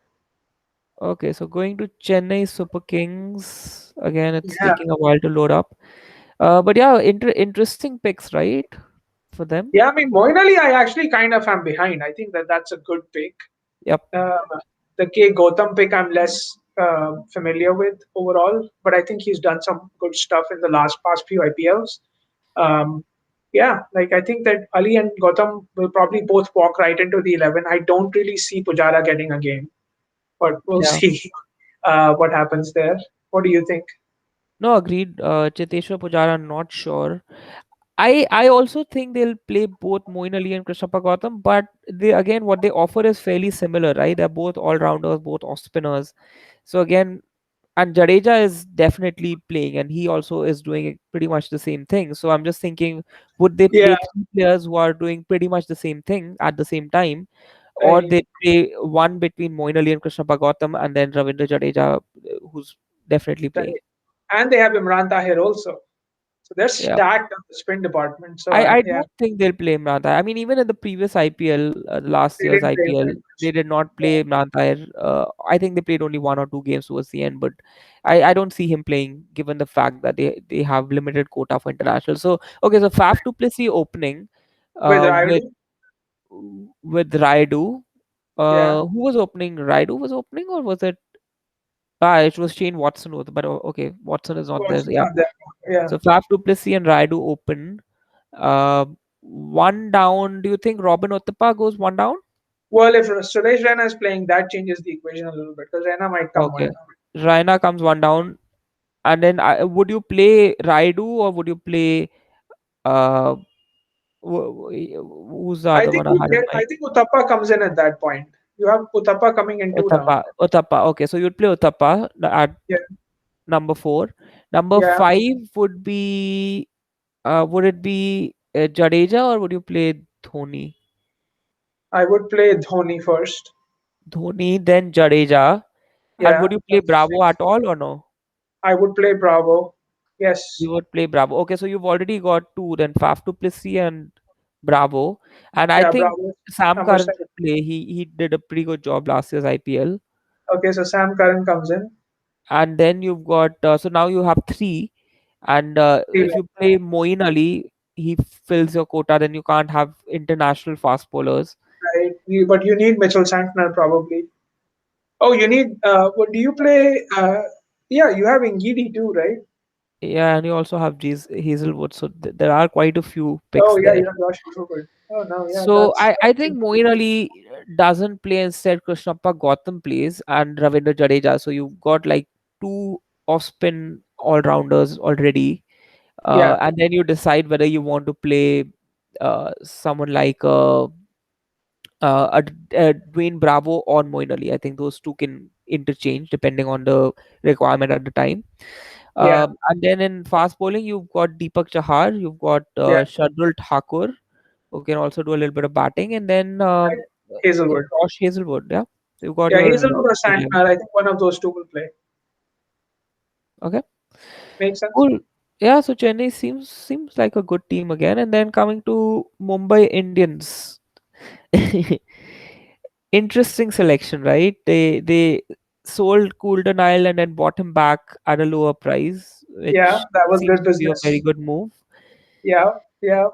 Speaker 1: Okay, so going to Chennai Super Kings again. It's
Speaker 2: Yeah,
Speaker 1: taking a while to load up. But yeah, interesting picks, right, for them.
Speaker 2: yeah. I mean, Moeen Ali, I actually kind of am behind. I think that's a good pick.
Speaker 1: Yep.
Speaker 2: Uh, the K Gautam pick, I'm less familiar with overall, but I think he's done some good stuff in the past few IPLs. Um, yeah, like I think that Ali and Gautam will probably both walk right into the 11. I don't really see Pujara getting a game, but we'll
Speaker 1: Yeah.
Speaker 2: see what happens there. What do you think?
Speaker 1: No, agreed. Cheteshwar Pujara, not sure. I also think they'll play both Moin Ali and Krishnappa Gautam, but they again what they offer is fairly similar, right? They're both all rounders, both off spinners. So again, and Jadeja is definitely playing, and he also is doing pretty much the same thing. So I'm just thinking, would they
Speaker 2: Yeah,
Speaker 1: play three players who are doing pretty much the same thing at the same time, or
Speaker 2: right,
Speaker 1: they play one between Moin Ali and Krishnappa Gautam, and then Ravindra Jadeja, who's definitely playing.
Speaker 2: right. And they have Imran Tahir also. So they're
Speaker 1: Yeah.
Speaker 2: stacked on the spin department. So
Speaker 1: I
Speaker 2: yeah,
Speaker 1: don't think they'll play Imran Tahir. I mean, even in the previous IPL, last
Speaker 2: they
Speaker 1: year's
Speaker 2: didn't play him
Speaker 1: IPL,
Speaker 2: that
Speaker 1: they
Speaker 2: much.
Speaker 1: did not
Speaker 2: Yeah.
Speaker 1: play Imran Tahir. I think they played only one or two games towards the end, but I don't see him playing given the fact that they have limited quota for international. So okay, so Faf du Plessis opening
Speaker 2: With
Speaker 1: uh, with
Speaker 2: Rayudu,
Speaker 1: with Raidu.
Speaker 2: yeah,
Speaker 1: Who was opening? Raidu was opening, or was it? Ah, it was Shane Watson. But okay, Watson is not there.
Speaker 2: Watson's
Speaker 1: Yeah.
Speaker 2: not there. Yeah.
Speaker 1: So Faf du Plessis and Raidu open. Uh, One down. Do you think Robin Uthappa goes one down?
Speaker 2: Well, if Suresh Raina is playing, that changes the equation a little bit because Raina might come one
Speaker 1: Okay.
Speaker 2: down.
Speaker 1: Raina comes one down, and then would you play Raidu or would you play uh who's the
Speaker 2: I
Speaker 1: other
Speaker 2: think
Speaker 1: one I
Speaker 2: you
Speaker 1: had in
Speaker 2: get.
Speaker 1: mind?
Speaker 2: I think Uthappa comes in at that point. You have Uthappa coming in two down.
Speaker 1: Uthappa. Uthappa. Okay, so you'd play Uthappa at
Speaker 2: Yeah,
Speaker 1: number four. Number
Speaker 2: yeah.
Speaker 1: five would be would it be Jadeja or would you play Dhoni?
Speaker 2: I would play Dhoni first.
Speaker 1: Dhoni, then Jadeja. And
Speaker 2: Yeah,
Speaker 1: would you play
Speaker 2: that's
Speaker 1: Bravo
Speaker 2: six.
Speaker 1: at all or no?
Speaker 2: I would play Bravo. Yes.
Speaker 1: You would play Bravo. Okay, so you've already got two, then Faf du Plessis and Bravo. And I
Speaker 2: Yeah,
Speaker 1: think
Speaker 2: Bravo.
Speaker 1: Sam
Speaker 2: Number
Speaker 1: Curran
Speaker 2: seven.
Speaker 1: should play. He did a pretty good job last year's IPL.
Speaker 2: Okay, so Sam Curran comes in.
Speaker 1: And then you've got so now you have three. And
Speaker 2: Three
Speaker 1: if
Speaker 2: left,
Speaker 1: you play Moeen Ali, he fills your quota. Then you can't have international fast bowlers.
Speaker 2: right? But you need Mitchell Santner probably. Oh, you need. What do you play? Yeah, you have Ngidi too, right?
Speaker 1: Yeah, and you also have Hazelwood. So there are quite a few picks
Speaker 2: Oh yeah,
Speaker 1: there.
Speaker 2: you have Josh Hazelwood. Oh no, yeah,
Speaker 1: So I
Speaker 2: that's
Speaker 1: think Moeen Ali doesn't play, instead Krishnappa Gautam plays and Ravindra Jadeja. So you've got like two off spin all rounders already.
Speaker 2: yeah,
Speaker 1: And then you decide whether you want to play someone like Dwayne Bravo or Moeen Ali. I think those two can interchange depending on the requirement at the time.
Speaker 2: yeah,
Speaker 1: And then in fast bowling, you've got Deepak Chahar, you've got
Speaker 2: yeah.
Speaker 1: Shardul Thakur, who can also do a little bit of batting, and then
Speaker 2: Right. Hazelwood.
Speaker 1: Josh Hazelwood. Yeah, so you've got
Speaker 2: Yeah,
Speaker 1: your
Speaker 2: Hazelwood or
Speaker 1: opening line.
Speaker 2: Santner. I think one of those two will play.
Speaker 1: Okay,
Speaker 2: Makes sense.
Speaker 1: cool. Yeah, so Chennai seems like a good team again, and then coming to Mumbai Indians. Interesting selection, right? They sold Coulter Nile and then bought him back at a lower price,
Speaker 2: Yeah,
Speaker 1: which
Speaker 2: that was
Speaker 1: seems
Speaker 2: good
Speaker 1: to be a very
Speaker 2: business.
Speaker 1: good move.
Speaker 2: Yeah, yeah,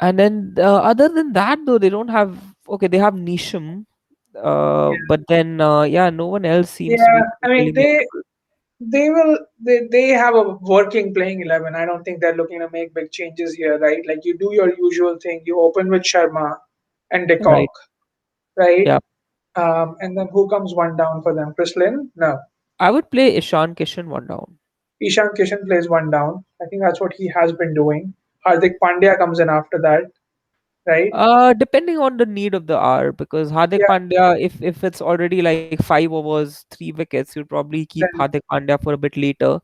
Speaker 1: And then other than that, though, they don't have. Okay, they have Nisham, but then yeah, no one else seems to
Speaker 2: yeah.
Speaker 1: be
Speaker 2: I mean,
Speaker 1: really memorable.
Speaker 2: they have a working playing 11. I don't think they're looking to make big changes here, right? Like you do your usual thing. You open with Sharma and De Kock,
Speaker 1: Right?
Speaker 2: right?
Speaker 1: Yeah,
Speaker 2: And then who comes one down for them? Chris Lynn? No.
Speaker 1: I would play Ishan Kishan one down.
Speaker 2: Ishan Kishan plays one down. I think that's what he has been doing. Hardik Pandya comes in after that, right?
Speaker 1: Depending on the need of the hour, because Hardik
Speaker 2: Yeah,
Speaker 1: Pandya, if it's already like 5 overs, 3 wickets, you'll probably keep
Speaker 2: then
Speaker 1: Hardik Pandya for a bit later.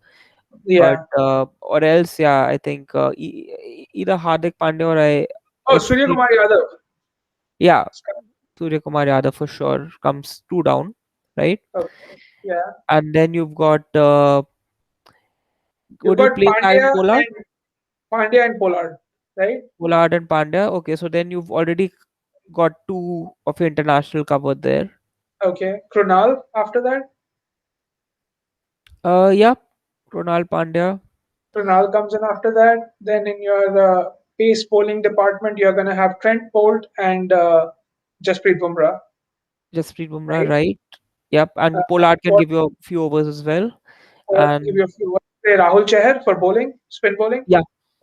Speaker 1: But
Speaker 2: yeah.
Speaker 1: or else, yeah, I think either Hardik Pandya or I,
Speaker 2: Oh,
Speaker 1: if
Speaker 2: Surya
Speaker 1: he,
Speaker 2: Kumar Yadav.
Speaker 1: yeah, Surya Kumar Yadav for sure comes two down, right?
Speaker 2: Okay. Yeah.
Speaker 1: And then you've got
Speaker 2: You've
Speaker 1: would you
Speaker 2: got
Speaker 1: play Kyle
Speaker 2: Pandya and Pollard, right?
Speaker 1: Pollard and Pandya? Okay, so then you've already got two of your international covered there.
Speaker 2: Okay. Krunal after that.
Speaker 1: Yeah, Ronald Pandya,
Speaker 2: Krunal comes in after that. Then in your pace bowling department, you're going to have Trent Bolt and Jasprit Bumrah,
Speaker 1: Jasprit Bumrah,
Speaker 2: right?
Speaker 1: right? Yep, and
Speaker 2: And
Speaker 1: Pollard can
Speaker 2: for,
Speaker 1: give you a few overs as well.
Speaker 2: give
Speaker 1: And
Speaker 2: you a few. Say Rahul Chahar for bowling, spin bowling.
Speaker 1: yeah,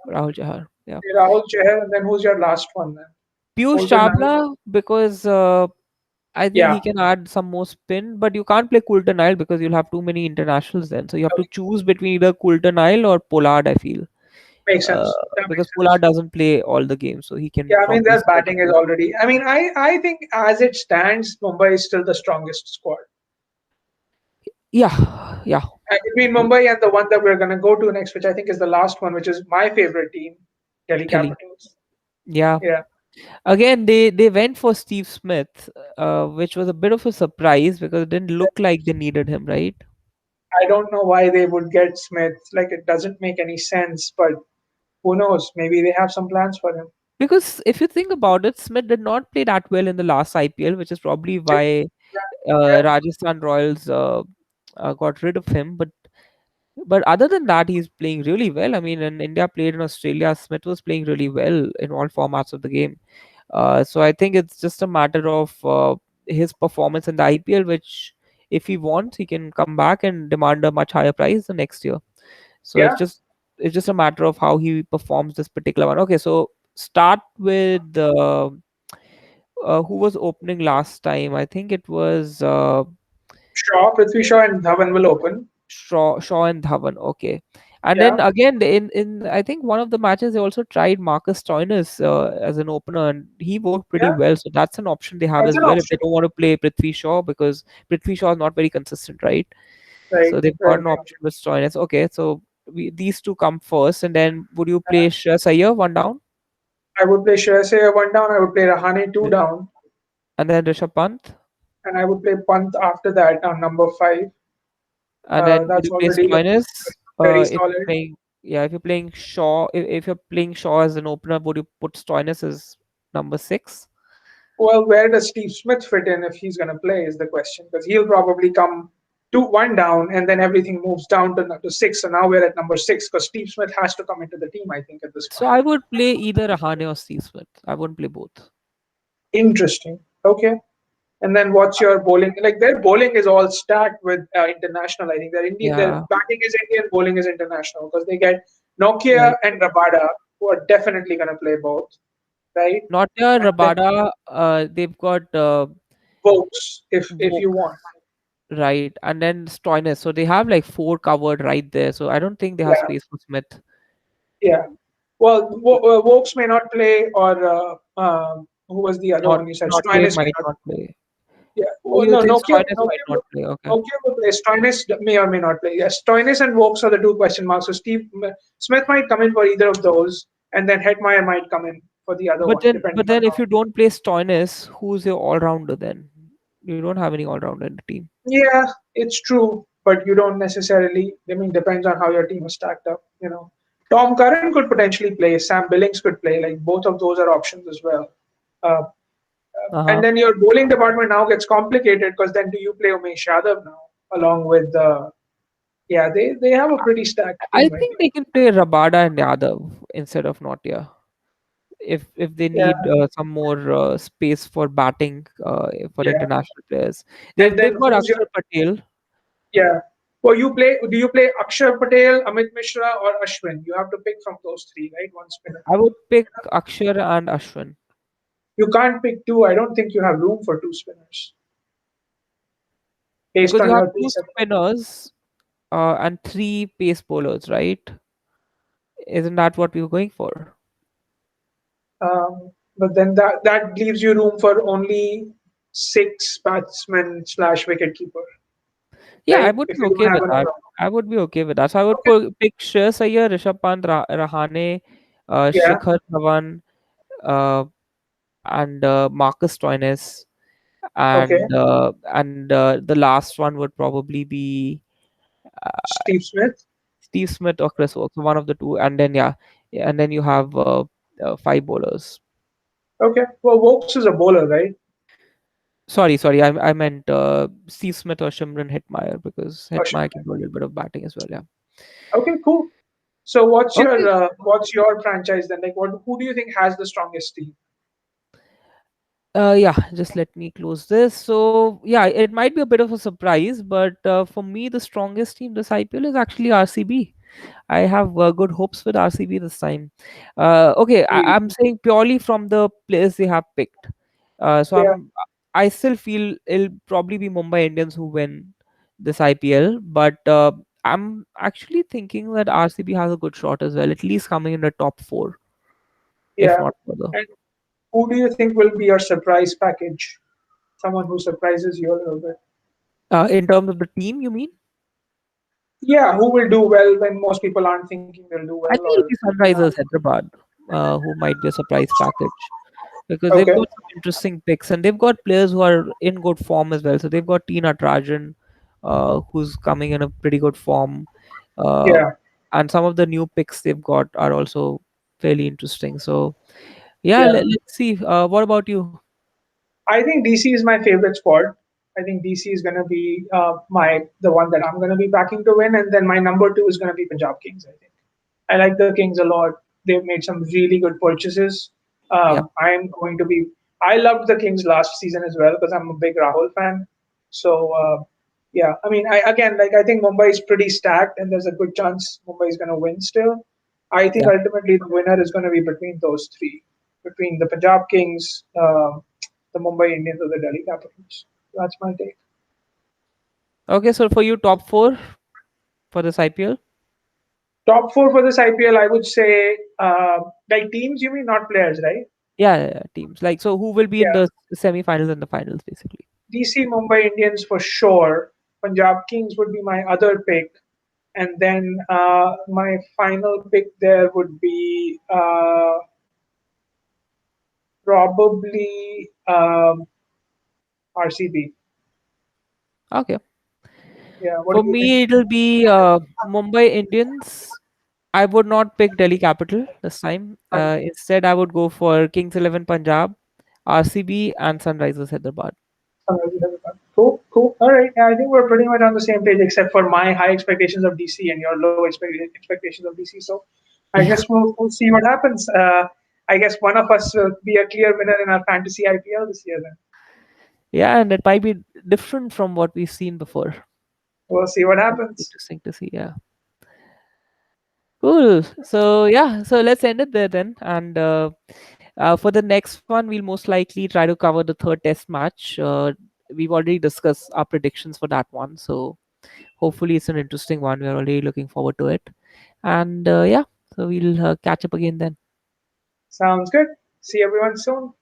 Speaker 1: Rahul Chahar. Yeah,
Speaker 2: Say Rahul Chahar, and then who's your last one then?
Speaker 1: Piyush
Speaker 2: Golden Knight.
Speaker 1: Chawla, because I think he
Speaker 2: Yeah.
Speaker 1: can add some more spin, but you can't play Coulter Nile because you'll have too many internationals then. So you have to
Speaker 2: Okay.
Speaker 1: choose between either Coulter Nile or Pollard, I feel.
Speaker 2: Makes
Speaker 1: Uh,
Speaker 2: sense. That
Speaker 1: because
Speaker 2: makes sense.
Speaker 1: Pollard doesn't play all the games, so he can
Speaker 2: Yeah, I mean
Speaker 1: probably
Speaker 2: their
Speaker 1: step
Speaker 2: batting is
Speaker 1: in.
Speaker 2: already. I mean, I think as it stands, Mumbai is still the strongest squad.
Speaker 1: Yeah, yeah.
Speaker 2: And between Mumbai and the one that we're going to go to next, which I think is the last one, which is my favorite team, Delhi
Speaker 1: Delhi.
Speaker 2: Capitals.
Speaker 1: Yeah.
Speaker 2: Yeah,
Speaker 1: Again, they went for Steve Smith, which was a bit of a surprise because it didn't look like they needed him, right?
Speaker 2: I don't know why they would get Smith. Like it doesn't make any sense, but Who knows? Maybe they have some plans for him.
Speaker 1: Because if you think about it, Smith did not play that well in the last IPL, which is probably why
Speaker 2: Yeah,
Speaker 1: Rajasthan Royals got rid of him. But other than that, he's playing really well. I mean, in India played in Australia, Smith was playing really well in all formats of the game. So I think it's just a matter of his performance in the IPL, which if he wants, he can come back and demand a much higher price the next year. So
Speaker 2: yeah.
Speaker 1: it's just a matter of how he performs this particular one. Okay, so start with who was opening last time? I think it was
Speaker 2: Prithvi Shaw and Dhawan will open.
Speaker 1: Shaw and Dhawan. Okay, and
Speaker 2: Yeah,
Speaker 1: then again in I think one of the matches they also tried Marcus Stoinis as an opener, and he worked pretty
Speaker 2: yeah.
Speaker 1: well. So that's an option they have
Speaker 2: That's
Speaker 1: as
Speaker 2: an
Speaker 1: well if they
Speaker 2: option.
Speaker 1: don't want to play Prithvi Shaw, because Prithvi Shaw is not very consistent, right?
Speaker 2: Right,
Speaker 1: So they've got
Speaker 2: right.
Speaker 1: an option with Stoinis. Okay, so these two come first, and then would you play Shreyas Iyer one down,
Speaker 2: I would play Shreyas Iyer one down. I would play Rahane two
Speaker 1: and
Speaker 2: down,
Speaker 1: then Rishabh Pant,
Speaker 2: and I would play Pant after that on number five.
Speaker 1: and then would
Speaker 2: That's
Speaker 1: you play
Speaker 2: already looking
Speaker 1: Stoinis?
Speaker 2: very
Speaker 1: If you're
Speaker 2: solid.
Speaker 1: playing, yeah, if you're playing Shaw, if you're playing Shaw as an opener, would you put Stoinis as number six?
Speaker 2: Well, where does Steve Smith fit in if he's going to play is the question, because he'll probably come two one down, and then everything moves down to six. So now we're at number six because Steve Smith has to come into the team. I think at this
Speaker 1: So
Speaker 2: point.
Speaker 1: I would play either Rahane or Steve Smith. I wouldn't play both.
Speaker 2: Interesting. Okay. And then what's your bowling? Like their bowling is all stacked with international. I think their Indian, their
Speaker 1: Yeah,
Speaker 2: batting is Indian, bowling is international because they get Nokia
Speaker 1: right.
Speaker 2: and Rabada, who are definitely going to play both, right?
Speaker 1: Notya,
Speaker 2: And then
Speaker 1: Rabada, they've got
Speaker 2: Vokes, if you
Speaker 1: Vok,
Speaker 2: want.
Speaker 1: right, and then Stoinis. So they have like four covered right there. So I don't think they have
Speaker 2: Yeah,
Speaker 1: space for Smith.
Speaker 2: yeah. Well, Vokes may not play, or who was the other
Speaker 1: Not
Speaker 2: one you said?
Speaker 1: Notye
Speaker 2: Stoinis may
Speaker 1: might
Speaker 2: not.
Speaker 1: not play.
Speaker 2: Yeah.
Speaker 1: Oh,
Speaker 2: Well,
Speaker 1: you
Speaker 2: no,
Speaker 1: think
Speaker 2: Nokia,
Speaker 1: Stoinis might not play? Okay.
Speaker 2: Nokia will play. Stoinis may or may not play. Yes, Stoinis and Vokes are the two question marks. So Smith might come in for either of those, and then Hetmeyer might come in for the other
Speaker 1: But
Speaker 2: one,
Speaker 1: then,
Speaker 2: depending
Speaker 1: but
Speaker 2: on
Speaker 1: then, if
Speaker 2: how.
Speaker 1: you don't play Stoinis, who's your all rounder then? You don't have any all rounder in the team.
Speaker 2: Yeah, it's true, but you don't necessarily. I mean, depends on how your team is stacked up. Tom Curran could potentially play. Sam Billings could play. Like both of those are options as well. Uh,
Speaker 1: Uh
Speaker 2: and
Speaker 1: huh.
Speaker 2: then your bowling department now gets complicated because then do you play Umesh Yadav now along with yeah, they have a pretty stacked
Speaker 1: I
Speaker 2: team, I
Speaker 1: think
Speaker 2: think.
Speaker 1: they can play Rabada and Yadav instead of Notya. If they
Speaker 2: Yeah,
Speaker 1: need some more space for batting for
Speaker 2: yeah.
Speaker 1: international players,
Speaker 2: And
Speaker 1: they've
Speaker 2: then
Speaker 1: they've got
Speaker 2: who's your
Speaker 1: Akshar Patel.
Speaker 2: yeah? Well, you play. Do you play Akshar Patel, Amit Mishra, or Ashwin? You have to pick from those three, right? One spinner.
Speaker 1: I would pick Akshar and Ashwin
Speaker 2: You can't pick two. I don't think you have room for two spinners based
Speaker 1: because you
Speaker 2: on
Speaker 1: have
Speaker 2: your
Speaker 1: two
Speaker 2: pace.
Speaker 1: spinners and three pace bowlers, right? Isn't that what we were going for?
Speaker 2: But then that leaves you room for only six batsmen slash wicket keeper,
Speaker 1: Yeah, I
Speaker 2: right?
Speaker 1: would
Speaker 2: If
Speaker 1: be
Speaker 2: you don't
Speaker 1: okay
Speaker 2: have
Speaker 1: with
Speaker 2: an
Speaker 1: that.
Speaker 2: all-round.
Speaker 1: I would be okay with that. So I would
Speaker 2: Okay.
Speaker 1: pick Shreyas Iyer, Rishabh Pant, Rahane,
Speaker 2: Yeah.
Speaker 1: Shikhar Dhawan, uh, and Marcus Stoinis,
Speaker 2: Okay.
Speaker 1: and the last one would probably be
Speaker 2: Steve Smith.
Speaker 1: Steve Smith or Chris Woakes, so one of the two, and then yeah, and then you have five bowlers.
Speaker 2: Okay. Well, Vokes is a bowler, right?
Speaker 1: Sorry, I meant Steve Smith or Shimron Hetmeyer, because
Speaker 2: Or should-
Speaker 1: Hetmeyer can do a little bit of batting as well. Yeah.
Speaker 2: Okay. Cool. So
Speaker 1: Okay.
Speaker 2: what's your franchise then? Like, what who do you think has the strongest team?
Speaker 1: Yeah, just let me close this. So, yeah, it might be a bit of a surprise, but for me, the strongest team this IPL is actually RCB. I have good hopes with RCB this time. Okay,
Speaker 2: Really?
Speaker 1: I'm saying purely from the players they have picked. So
Speaker 2: Yeah.
Speaker 1: I still feel it'll probably be Mumbai Indians who win this IPL, but I'm actually thinking that RCB has a good shot as well, at least coming in the top four, if
Speaker 2: Yeah.
Speaker 1: not further.
Speaker 2: And who do you think will be your surprise package? Someone who surprises you a little bit.
Speaker 1: In terms of the team, you mean?
Speaker 2: Yeah, who will do well when most people aren't thinking they'll do well,
Speaker 1: I think it'll
Speaker 2: or
Speaker 1: be Sunrisers Hyderabad, who might be a surprise package, because they've
Speaker 2: okay.
Speaker 1: got some interesting picks and they've got players who are in good form as well. So they've got Tina Trajan, who's coming in a pretty good form, uh,
Speaker 2: Yeah.
Speaker 1: and some of the new picks they've got are also. fairly interesting. So yeah,
Speaker 2: Yeah.
Speaker 1: let's see. What about you?
Speaker 2: I think DC is my favorite squad. I think DC is gonna be my the one that I'm gonna be backing to win, and then my number two is gonna be Punjab Kings. I think I like the Kings a lot. They've made some really good purchases.
Speaker 1: Yeah.
Speaker 2: I'm going to be. I loved the Kings last season as well because I'm a big Rahul fan. So yeah, I mean, I again like I think Mumbai is pretty stacked, and there's a good chance Mumbai is going to win still. I think
Speaker 1: Yeah.
Speaker 2: ultimately the winner is going to be between those three, between the Punjab Kings, the Mumbai Indians, or the Delhi Capitals. That's my take.
Speaker 1: Okay, so for you, top four for this IPL?
Speaker 2: Top four for this IPL, I would say, like teams, you mean not players, right?
Speaker 1: Yeah, yeah, yeah, teams. Like, so who will be in
Speaker 2: Yeah,
Speaker 1: the semi-finals and the finals, basically?
Speaker 2: DC Mumbai Indians for sure. Punjab Kings would be my other pick. And then my final pick there would be probably RCB.
Speaker 1: Okay.
Speaker 2: Yeah, what
Speaker 1: For
Speaker 2: do you think?
Speaker 1: me, it'll be Mumbai Indians. I would not pick Delhi Capital this time. Instead, I would go for Kings 11 Punjab, RCB, and Sunrisers Hyderabad.
Speaker 2: Cool, cool. All right. Yeah, I think we're pretty much on the same page, except for my high expectations of DC and your low expectations of DC. So I guess
Speaker 1: Yeah.
Speaker 2: we'll see what happens. I guess one of us will be a clear winner in our fantasy IPL this year. Then
Speaker 1: Yeah, and it might be different from what we've seen before.
Speaker 2: we'll see what
Speaker 1: That'll be
Speaker 2: happens.
Speaker 1: interesting to see. Yeah. Cool. So yeah, so let's end it there then. And for the next one, we'll most likely try to cover the third test match. We've already discussed our predictions for that one, so hopefully it's an interesting one. We're already looking forward to it. And yeah, so we'll catch up again then.
Speaker 2: Sounds good. See everyone soon.